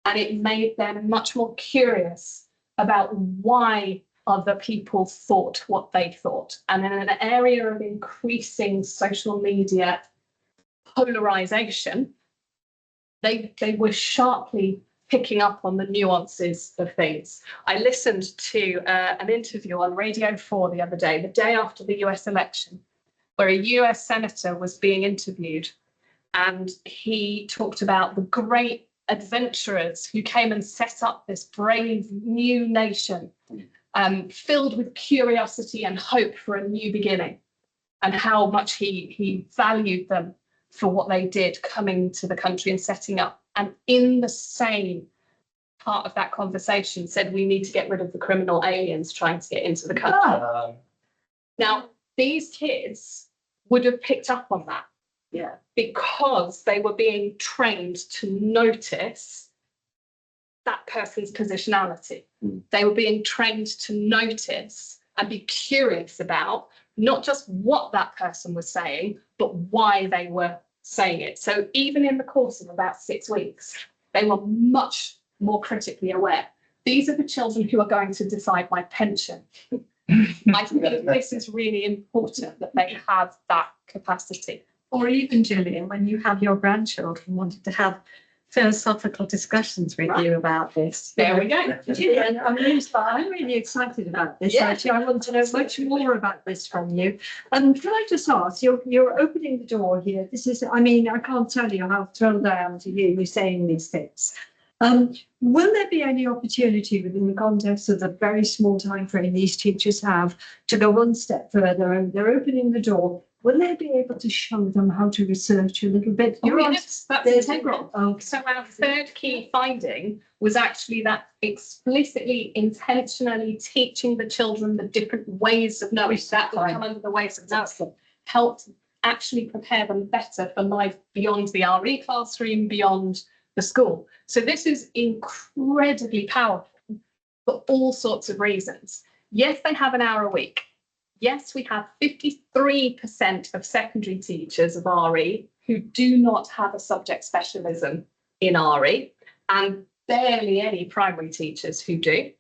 And it made them much more curious about why other people thought what they thought. And in an area of increasing social media polarization, they were sharply picking up on the nuances of things. I listened to an interview on Radio 4 the other day, the day after the US election, where a US senator was being interviewed, and he talked about the great adventurers who came and set up this brave new nation, filled with curiosity and hope for a new beginning, and how much he valued them for what they did coming to the country and setting up. And in the same part of that conversation said, we need to get rid of the criminal aliens trying to get into the country. Now, these kids would have picked up on that. Yeah. Because they were being trained to notice that person's positionality. They were being trained to notice and be curious about not just what that person was saying, but why they were saying it. So even in the course of about 6 weeks, they were much more critically aware. These are the children who are going to decide my pension. I think this is really important that they have that capacity. Or even, Gillian, when you have your grandchildren wanting to have philosophical discussions with you about this. There we go. Gillian, I'm really excited about this. Yeah. Actually, I want to know much more about this from you. And can I just ask, you're opening the door here. This is, I mean, I can't tell you how thrilled I am to hear you saying these things. Will there be any opportunity within the context of the very small time frame these teachers have to go one step further, and they're opening the door? Will they be able to show them how to research a little bit? Yes, that's There's- integral. Okay. So our third key finding was actually that explicitly, intentionally teaching the children the different ways of knowing that will come under the ways of knowing helped actually prepare them better for life beyond the RE classroom, beyond the school. So this is incredibly powerful for all sorts of reasons. Yes, they have an hour a week. Yes, we have 53% of secondary teachers of RE who do not have a subject specialism in RE, and barely any primary teachers who do.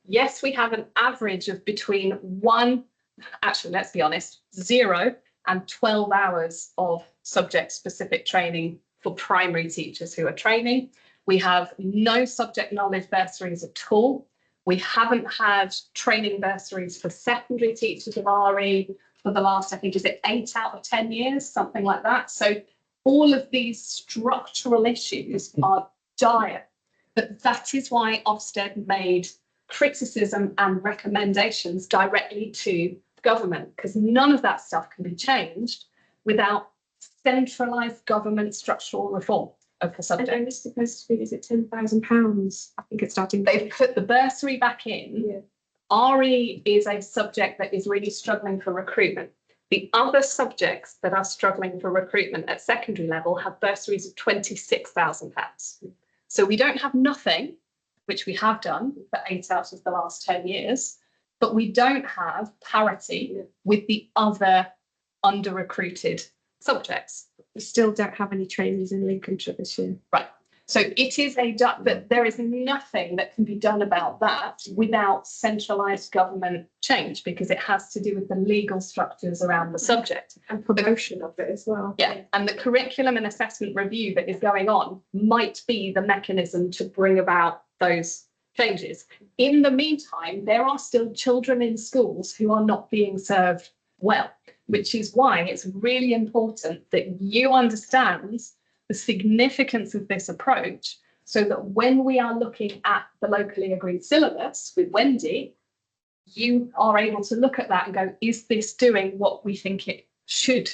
Yes, we have an average of between let's be honest, 0 and 12 hours of subject specific training for primary teachers who are training. We have no subject knowledge bursaries at all. We haven't had training bursaries for secondary teachers of RE for the last, I think, is it 8 out of 10 years, something like that. So all of these structural issues are dire. But that is why Ofsted made criticism and recommendations directly to government, because none of that stuff can be changed without centralised government structural reform of the subject. And this is supposed to be, is it £10,000? I think it's starting. They've put the bursary back in. Yeah. RE is a subject that is really struggling for recruitment. The other subjects that are struggling for recruitment at secondary level have bursaries of £26,000. So we don't have nothing, which we have done for 8 out of the last 10 years, but we don't have parity with the other under-recruited subjects. We still don't have any trainees in Lincolnshire this year. Right. So it is but there is nothing that can be done about that without centralised government change, because it has to do with the legal structures around the subject. And promotion of it as well. Yeah, and the curriculum and assessment review that is going on might be the mechanism to bring about those changes. In the meantime, there are still children in schools who are not being served well, which is why it's really important that you understand the significance of this approach, so that when we are looking at the locally agreed syllabus with Wendy, you are able to look at that and go, is this doing what we think it should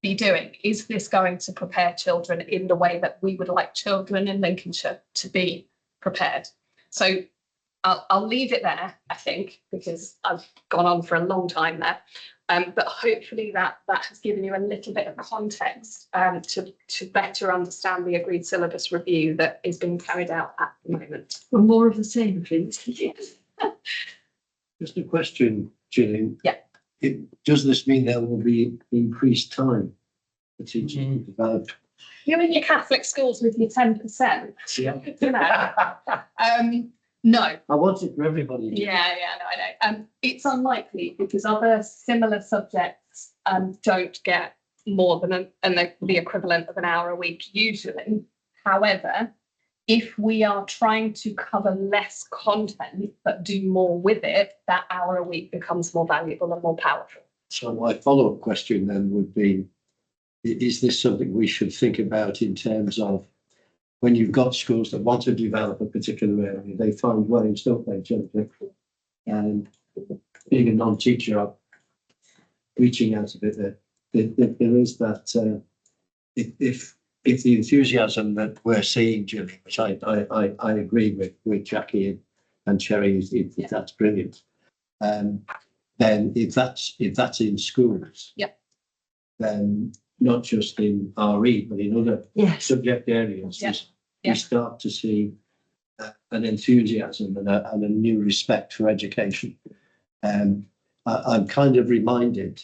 be doing? Is this going to prepare children in the way that we would like children in Lincolnshire to be prepared? So I'll leave it there, I think, because I've gone on for a long time there. But hopefully that has given you a little bit of context to better understand the agreed syllabus review that is being carried out at the moment. Well, more of the same, please. Just a question, Gillian. Yeah. Does this mean there will be increased time for teachers to develop? You're in your Catholic schools with your 10%. Yeah. You know? No. I want it for everybody. Yeah, no, I know. It's unlikely because other similar subjects don't get more than the equivalent of an hour a week usually. However, if we are trying to cover less content but do more with it, that hour a week becomes more valuable and more powerful. So my follow-up question then would be, is this something we should think about in terms of when you've got schools that want to develop a particular area, they find ways, don't they, Jennifer? And being a non-teacher, I'm reaching out a bit there. There is that, if the enthusiasm that we're seeing, Julie, which I agree with Jackie and Cherry, if that's brilliant. Then if that's in schools, Yep. then not just in RE, but in other subject areas, Yeah. we start to see an enthusiasm and a new respect for education. I'm kind of reminded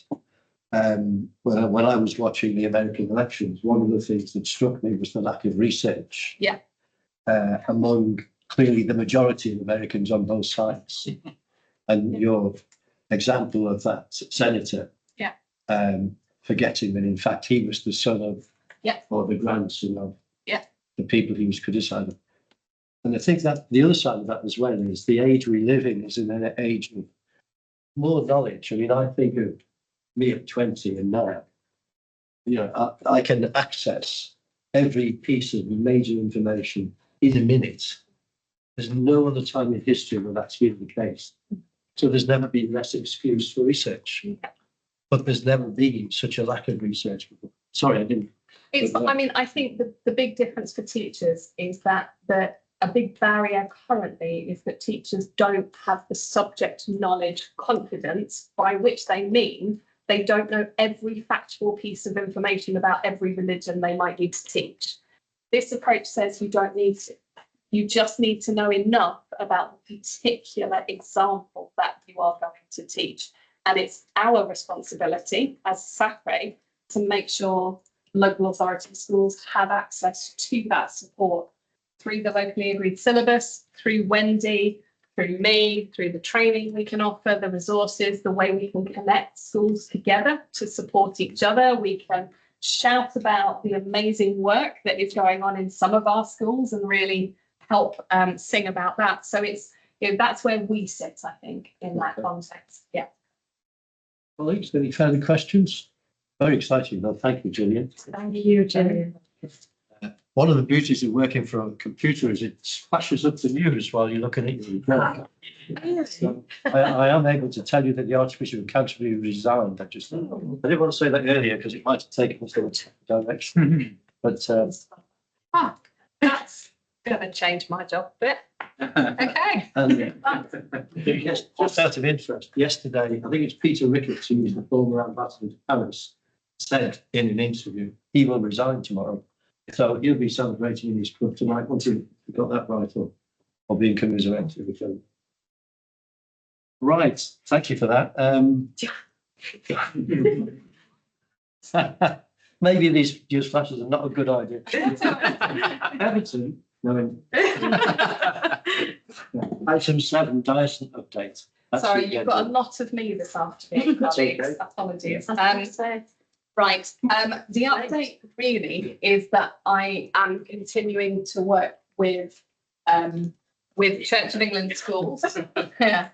when I was watching the American elections, one of the things that struck me was the lack of research among clearly the majority of Americans on both sides. And your example of that senator, forgetting that in fact he was the son of or the grandson of the people he was criticising. And I think that the other side of that as well is the age we live in is in an age of more knowledge. I mean, I think of me at 20 and now, you know, I can access every piece of major information in a minute. There's no other time in history where that's been the case. So there's never been less excuse for research, but there's never been such a lack of research before. Sorry, I didn't. I mean, I think the big difference for teachers is that a big barrier currently is that teachers don't have the subject knowledge confidence, by which they mean they don't know every factual piece of information about every religion they might need to teach. This approach says you don't need to. You just need to know enough about the particular example that you are going to teach. And it's our responsibility as SACRE to make sure local authority schools have access to that support through the locally agreed syllabus, through Wendy, through me, through the training we can offer, the resources, the way we can connect schools together to support each other. We can shout about the amazing work that is going on in some of our schools and really help sing about that. So it's, you know, that's where we sit, I think, in that context. Yeah. Colleagues, any further questions? Very exciting. Well, thank you, Gillian. Thank you, Gillian. One of the beauties of working from a computer is it flashes up the news while you're looking at your report. So I am able to tell you that the Archbishop of Canterbury resigned. I didn't want to say that earlier because it might have taken us in a direction. But That's going to change my job a bit. Okay. And just out of interest, yesterday, I think it's Peter Ricketts, who is the former ambassador to Paris, said in an interview he will resign tomorrow. So he'll be celebrating in his club tonight once he got that right, or being commiserated with him. Right, thank you for that. Maybe these news flashes are not a good idea. Everton, no. Item 7, Dyson update. That's Sorry, the you've got a lot of me this afternoon. That's okay. Apologies. Right. The update really is that I am continuing to work with with Church of England schools, yeah,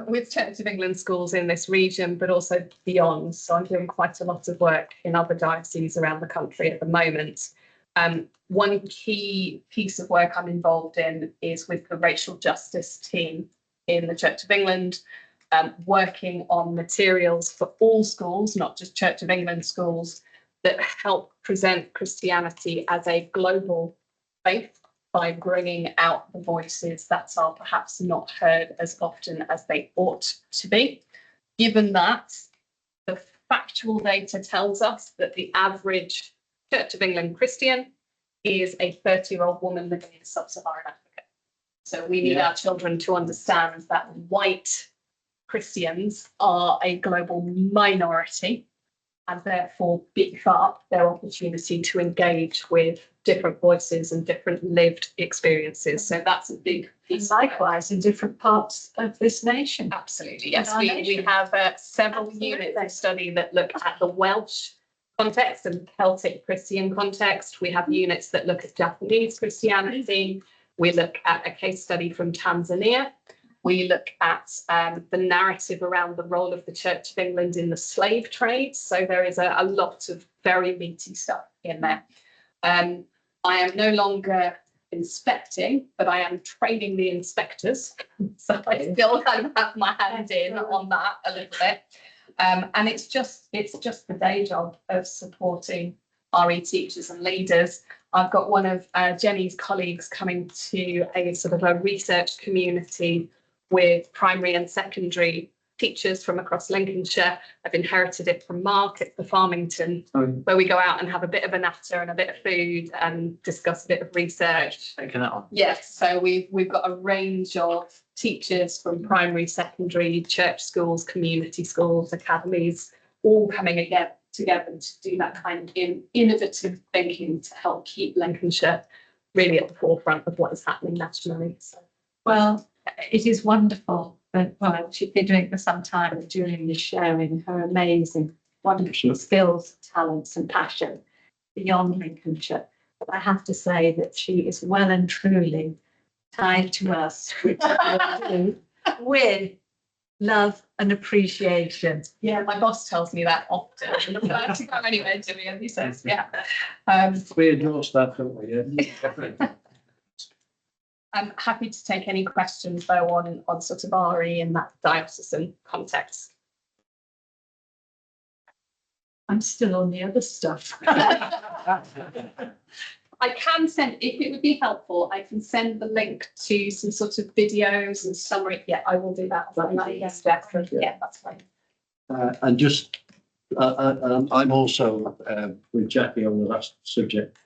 with Church of England schools in this region, but also beyond. So I'm doing quite a lot of work in other dioceses around the country at the moment. One key piece of work I'm involved in is with the racial justice team in the Church of England, working on materials for all schools, not just Church of England schools, that help present Christianity as a global faith by bringing out the voices that are perhaps not heard as often as they ought to be. Given that, the factual data tells us that the average Church of England Christian is a 30-year-old woman living in sub-Saharan Africa. So we need our children to understand that white Christians are a global minority, and therefore beef up their opportunity to engage with different voices and different lived experiences. So that's a big piece. Likewise, in different parts of this nation. Absolutely, yes. Our We nation. have several Absolutely. units of study that look at the Welsh context and Celtic Christian context. We have units that look at Japanese Christianity. We look at a case study from Tanzania. We look at the narrative around the role of the Church of England in the slave trade. So there is a lot of very meaty stuff in there. I am no longer inspecting, but I am training the inspectors. So I still kind of have my hand in on that a little bit. And it's just the day job of supporting RE teachers and leaders. I've got one of Jenny's colleagues coming to a sort of a research community with primary and secondary teachers from across Lincolnshire. I've inherited it from Mark at the Farmington, where we go out and have a bit of a natter and a bit of food and discuss a bit of research. Taking that on. Yes, so we've got a range of teachers from primary, secondary, church schools, community schools, academies, all coming again together to do that kind of innovative thinking to help keep Lincolnshire really at the forefront of what is happening nationally. So. Well, it is wonderful that, well, she's been doing it for some time, and Julian is sharing her amazing, wonderful skills, talents and passion beyond Lincolnshire. But I have to say that she is well and truly tied to us with love and appreciation. Yeah, my boss tells me that often. I'm glad to go anywhere, Julian, he says, yeah. We endorse that, don't we? Yeah. I'm happy to take any questions though on sort of RE in that diocesan context. I'm still on the other stuff. I can send, if it would be helpful, I can send the link to some sort of videos and summary. Yeah, I will do that. Yes, yeah, that's fine. And just, I'm also with Jackie on the last subject.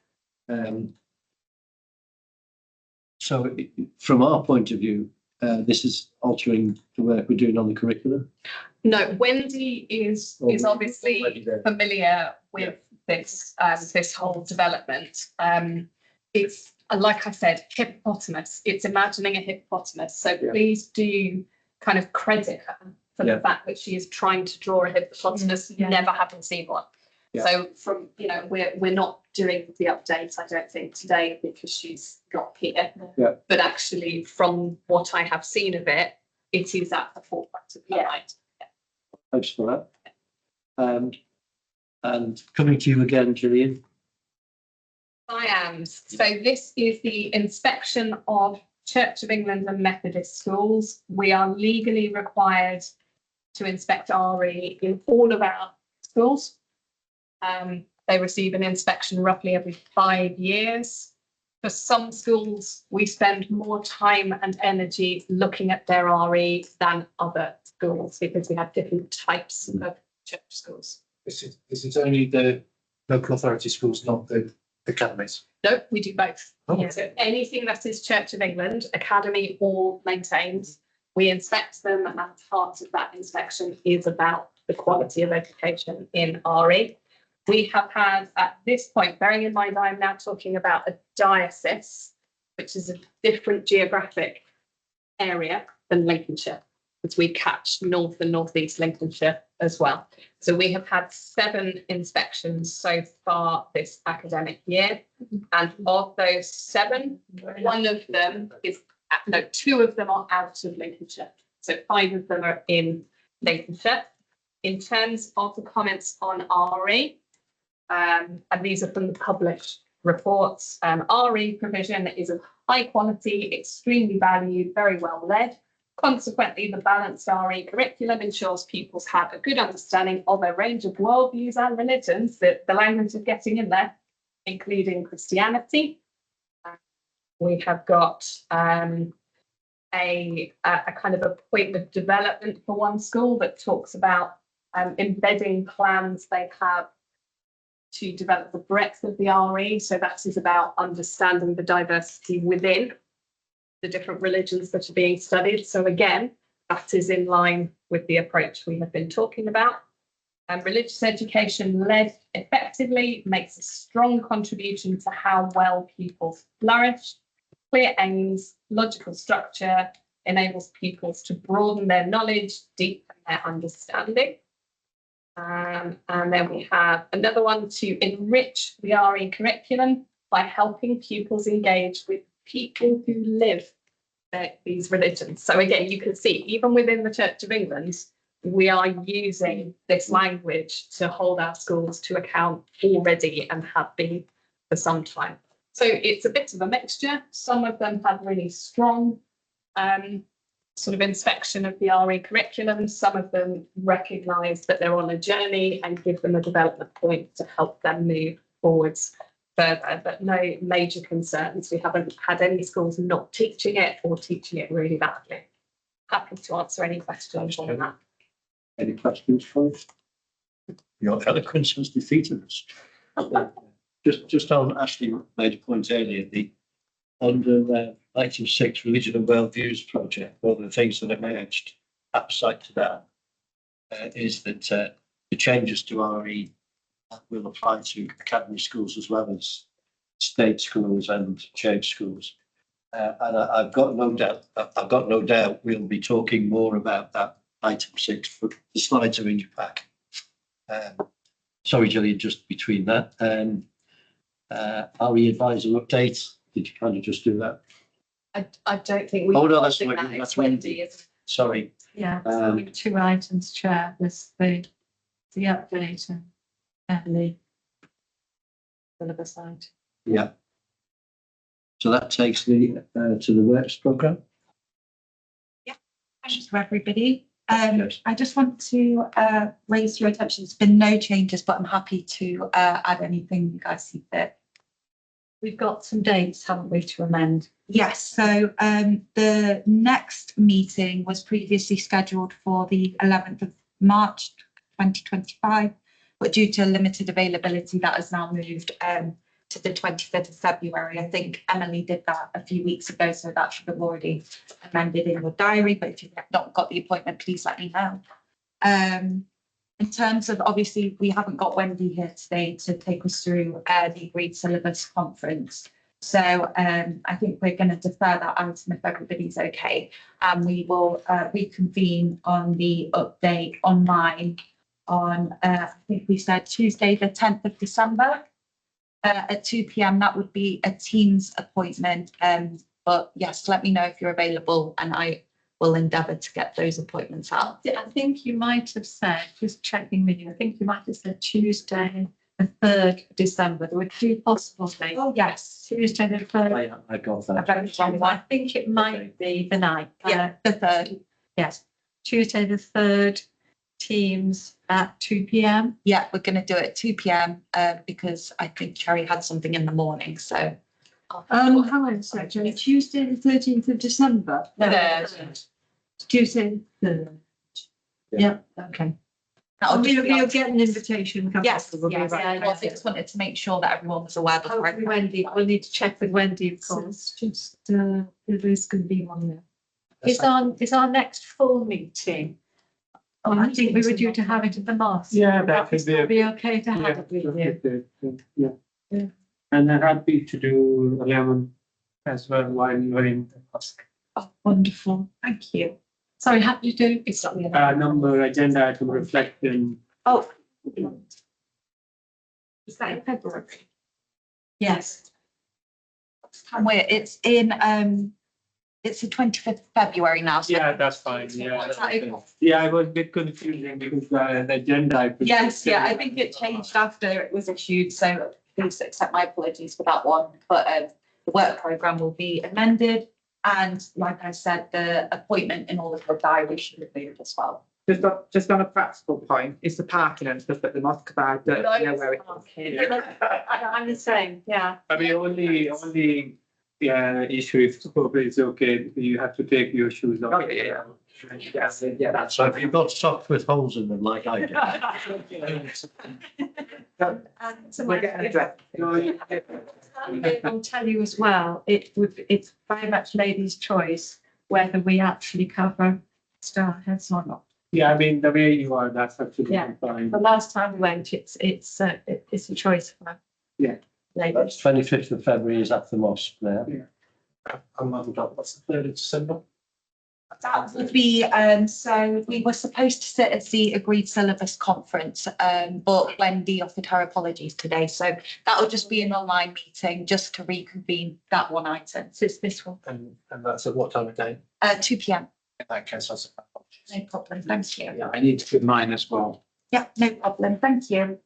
So from our point of view, this is altering the work we're doing on the curriculum. No, Wendy is obviously Already there. familiar with this this whole development. It's like I said, hippopotamus. It's imagining a hippopotamus. So please do kind of credit her for the fact that she is trying to draw a hippopotamus, never having seen one. Yeah. So from we're not doing the update, I don't think today because she's not here. Yeah. But actually, from what I have seen of it, it is at the forefront of her mind. Thanks for that. And coming to you again, Gillian. I am. So this is the inspection of Church of England and Methodist schools. We are legally required to inspect RE in all of our schools. They receive an inspection roughly every 5 years. For some schools, we spend more time and energy looking at their RE than other schools because we have different types of church schools. This is only the local authority schools, not the academies. No, we do both. Oh. So anything that is Church of England, academy or maintained, we inspect them, and part of that inspection is about the quality of education in RE. We have had at this point, bearing in mind I'm now talking about a diocese, which is a different geographic area than Lincolnshire, because we catch North and North East Lincolnshire as well. So we have had 7 inspections so far this academic year, and of those 7, one of them is no, 2 of them are out of Lincolnshire. So 5 of them are in Lincolnshire. In terms of the comments on RE, and these are from the published reports, RE provision is of high quality, extremely valued, very well led. Consequently, the balanced RE curriculum ensures pupils have a good understanding of a range of worldviews and religions, that the language is getting in there, including Christianity. We have got a kind of a point of development for one school that talks about embedding plans they have to develop the breadth of the RE. So that is about understanding the diversity within the different religions that are being studied. So again, that is in line with the approach we have been talking about. And religious education led effectively makes a strong contribution to how well pupils flourish. Clear aims, logical structure enables pupils to broaden their knowledge, deepen their understanding. And then we have another one to enrich the RE curriculum by helping pupils engage with people who live these religions. So again, you can see even within the Church of England, we are using this language to hold our schools to account already and have been for some time. So it's a bit of a mixture. Some of them have really strong sort of inspection of the RE curriculum. Some of them recognise that they're on a journey and give them a development point to help them move forwards further, but no major concerns. We haven't had any schools not teaching it or teaching it really badly. Happy to answer any questions on that. Any questions, folks? Your eloquence has defeated us. Just on Ashley made a point earlier, under item 6, religion and worldviews project, one of the things that emerged upside to that is that the changes to RE will apply to academy schools as well as state schools and church schools. And I've got no doubt we'll be talking more about that item 6. For the slides are in your pack. Sorry, Gillian, just between that. RE advisor update. Did you kind of just do that? I don't think we. Oh no, that's think Wendy. that That's is Wendy. isn't it? Sorry. Yeah, so we have 2 items, Chair. There's the update and the syllabus side. Yeah. So that takes me to the works programme. Thanks to everybody. Yes. I just want to raise your attention. There's been no changes, but I'm happy to add anything you guys see fit. We've got some dates, haven't we, to amend? Yes, so the next meeting was previously scheduled for the 11th of March 2025, but due to limited availability, that has now moved to the 25th of February. I think Emily did that a few weeks ago, so that should have already amended in your diary, but if you've not got the appointment, please let me know. In terms of, obviously, we haven't got Wendy here today to take us through the agreed syllabus conference. So I think we're going to defer that item if everybody's okay. And we will reconvene on the update online on, I think we said Tuesday, the 10th of December at 2 p.m. That would be a Teams appointment. But yes, let me know if you're available and I will endeavour to get those appointments out. I think you might have said, just checking with you, I think you might have said Tuesday, the 3rd of December. There were 2 possible dates. Oh, yes. Tuesday, the 3rd. I got I that. very wrong I one. think it might be the 9th. Yeah, the 3rd. Yes, Tuesday, the 3rd, Teams at 2 p.m. Yeah, we're going to do it at 2 p.m. Because I think Cherry had something in the morning. So Hang on a sec, Jenny. Tuesday, the 13th of December. Tuesday, the 3rd. Yeah, okay. that'll just be We'll on- get an invitation. Yes, We'll be yes. right. Well, I just wanted to make sure that everyone was aware before. Hopefully Wendy, we'll need to check with Wendy, of course. Just, there is going to be one there. Is our next full meeting? Oh, I think we were due to have it at the mosque. Yeah, Would that could be. be okay to have it with you. Yeah. Yeah. And I'm happy to do 11 as well while you're in the mosque. Oh, wonderful, thank you. Sorry, happy to do, it's not the other. Number agenda item reflect in. Oh, Is that in February? Yes, and it's in It's the 25th of February now. So Yeah, that's fine, yeah. Is that okay? Yeah, I was a bit confusing because the agenda. I put- Yes, yeah, I think it changed after it was issued, so please accept my apologies for that one. But the work programme will be amended. And like I said, the appointment in all of the diaries should be moved as well. Just on a practical point, is the parking and stuff at the mosque I don't know where it I'm the same, yeah. I mean, only, yeah, issue if it's okay, you have to take your shoes off. Oh, yeah. Yeah, that's So if you've got socks with holes in them like I do. we're getting addressed. I'll tell you as well, it's very much ladies' choice whether we actually cover star heads or not. Yeah, I mean, the way you are, that's absolutely Yeah. fine. The last time we went, it's a choice for. Yeah. That's Ladies. 25th of February is at the mosque there. What's the 3rd of December? That would be, so we were supposed to sit at the agreed syllabus conference, but Wendy offered her apologies today. So that will just be an online meeting just to reconvene that one item. So it's this one, And that's at what time of day? 2 p.m. In that case, that's. No problem. Thank you. Yeah, I need to give mine as well. Yeah, no problem. Thank you.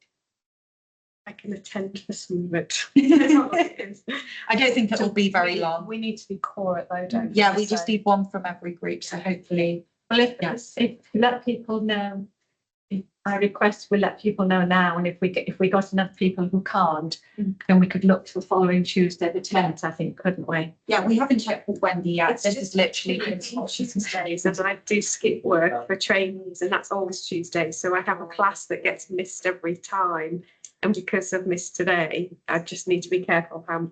I can attend this moment. I don't think it will be very long. We need to be core at though, don't we? Yeah, we just So- need one from every group. So hopefully, Well, Yes. if you let people know, if I request we let people know now, and if we got enough people who can't, then we could look to the following Tuesday, the 10th, I think, couldn't we? yeah, we haven't checked with Wendy yet. It's This just is literally. Tuesdays, and I do skip work for trainees, and that's always Tuesdays. So I have a class that gets missed every time. And because I've missed today, I just need to be careful how.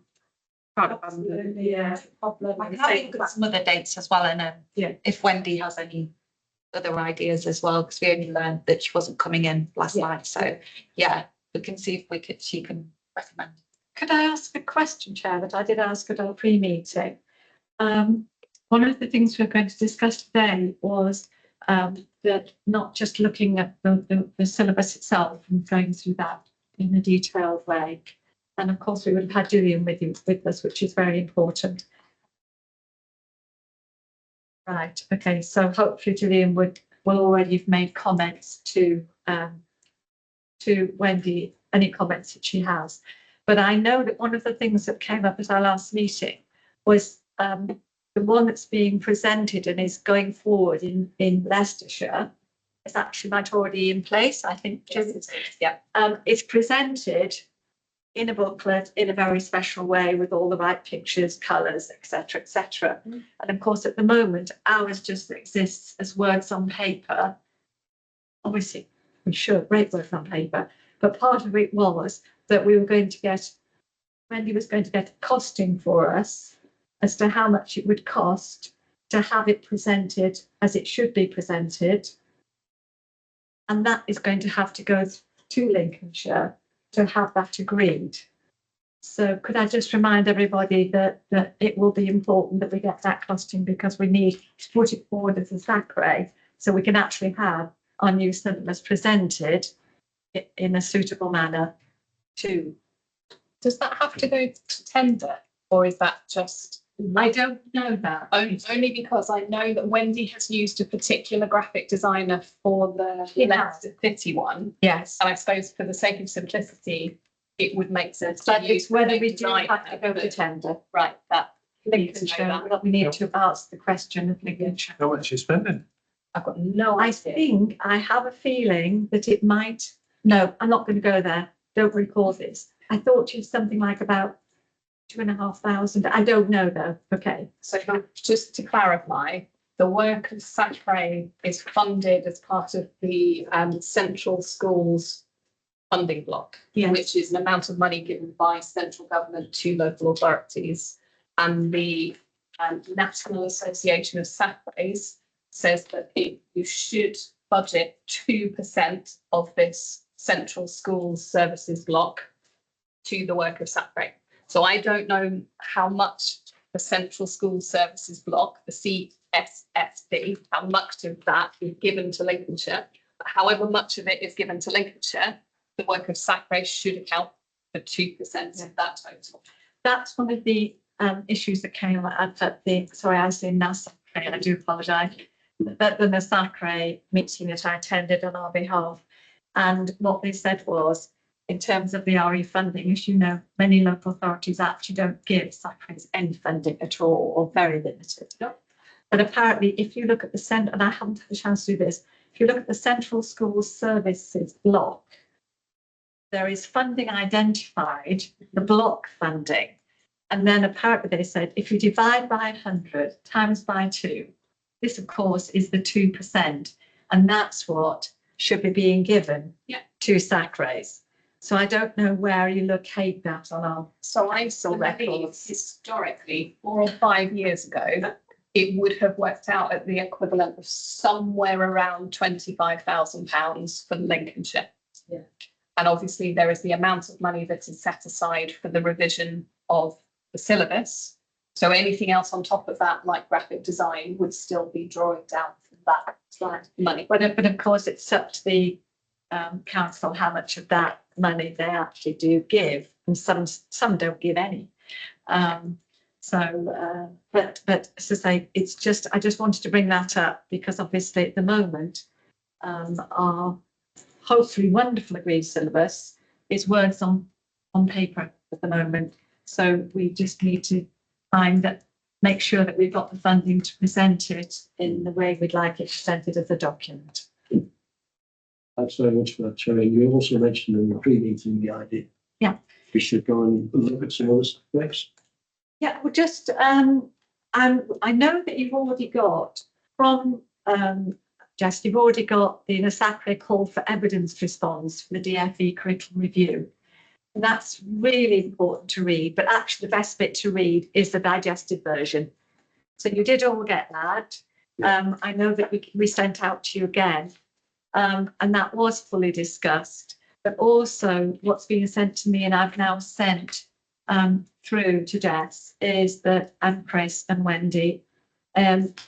Absolutely, yeah. Problem. I can have a look at some other dates as well, and Yeah. if Wendy has any other ideas as well, because we only learned that she wasn't coming in last Yeah. night. So yeah, we can see if she can recommend. Could I ask a question, Chair, that I did ask at our pre-meeting? One of the things we're going to discuss today was that not just looking at the syllabus itself and going through that in a detailed way. And of course, we would have had Julian with us, which is very important. Right, okay, so hopefully Julian will already have made comments to Wendy, any comments that she has. But I know that one of the things that came up at our last meeting was the one that's being presented and is going forward in Leicestershire is actually might already in place, I think. Yes. Yeah, it's presented in a booklet in a very special way with all the right pictures, colours, etc., etc. And of course, at the moment, ours just exists as words on paper. Obviously, we should write words on paper, but part of it was that we were going to get, Wendy was going to get costing for us as to how much it would cost to have it presented as it should be presented. And that is going to have to go to Lincolnshire to have that agreed. So could I just remind everybody that it will be important that we get that costing because we need to put it forward as a SACRE so we can actually have our new syllabus presented in a suitable manner to. Does that have to go to tender, or is that just? I don't know that. Only because I know that Wendy has used a particular graphic designer for the Yeah. Leicester City one. Yes. And I suppose for the sake of simplicity, it would make sense to But use it's whether the we do designer, have to go to but- tender. Right, that. Lincolnshire, we need to ask the question of Lincolnshire. How much you spending? I've got no I idea. think, I have a feeling that it might, no, I'm not going to go there. Don't recall this. I thought it was something like about 2,500. I don't know though. Okay. So just to clarify, the work of SACRE is funded as part of the central schools funding block, Yes. which is an amount of money given by central government to local authorities. And the National Association of SACREs says that you should budget 2% of this central schools services block to the work of SACRE. So I don't know how much the Central School Services Block, the CSSB, how much of that is given to Lincolnshire. But however much of it is given to Lincolnshire, the work of SACRE should account for 2% of that total. That's one of the issues that came at the, sorry, I was in NASA, I do apologise, but the SACRE meeting that I attended on our behalf. And what they said was, in terms of the RE funding, as you know, many local authorities actually don't give SACREs any funding at all, or very limited. But apparently, if you look at the centre, and I haven't had a chance to do this, if you look at the Central School Services block, there is funding identified, the block funding. And then apparently they said, if you divide by 100 times by 2, this of course is the 2%. And that's what should be being given to SACREs. So I don't know where you locate that on our. So I saw records historically 4 or 5 years ago, it would have worked out at the equivalent of somewhere around £25,000 for Lincolnshire. Yeah. And obviously there is the amount of money that is set aside for the revision of the syllabus. So anything else on top of that, like graphic design, would still be drawing down from that money. But of course, it's up to the council how much of that money they actually do give, and some don't give any. But as I say, it's just, I just wanted to bring that up because obviously at the moment, our hopefully wonderful agreed syllabus is words on paper at the moment. So we just need to make sure that we've got the funding to present it in the way we'd like it presented as a document. Thanks very much for that, Terry. You also mentioned in the pre-meeting the idea. Yeah. We should go and look at some other subjects. Yeah, well, just I know that you've already got from Jess, you've already got the SACRE call for evidence response for the DFE curriculum review. And that's really important to read, but actually the best bit to read is the digested version. So you did all get that. I know that we sent out to you again, and that was fully discussed, but also what's being sent to me and I've now sent through to Jess is that, and Chris and Wendy,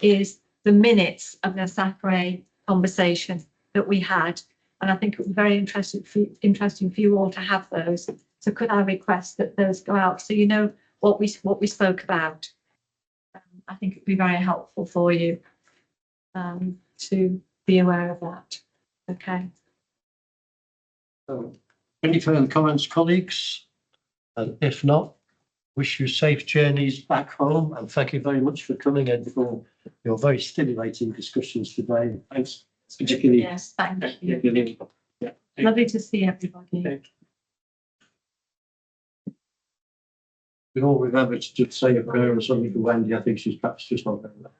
is the minutes of the SACRE conversation that we had. And I think it would be very interesting for you all to have those. So could I request that those go out so you know what we spoke about? I think it'd be very helpful for you to be aware of that. Okay. Any further comments, colleagues? And if not, wish you safe journeys back home, and thank you very much for coming in for your very stimulating discussions today. Thanks, particularly. Yes, thank you. Lovely to see everybody. We all remember to just say a prayer or something for Wendy. I think she's perhaps just not there.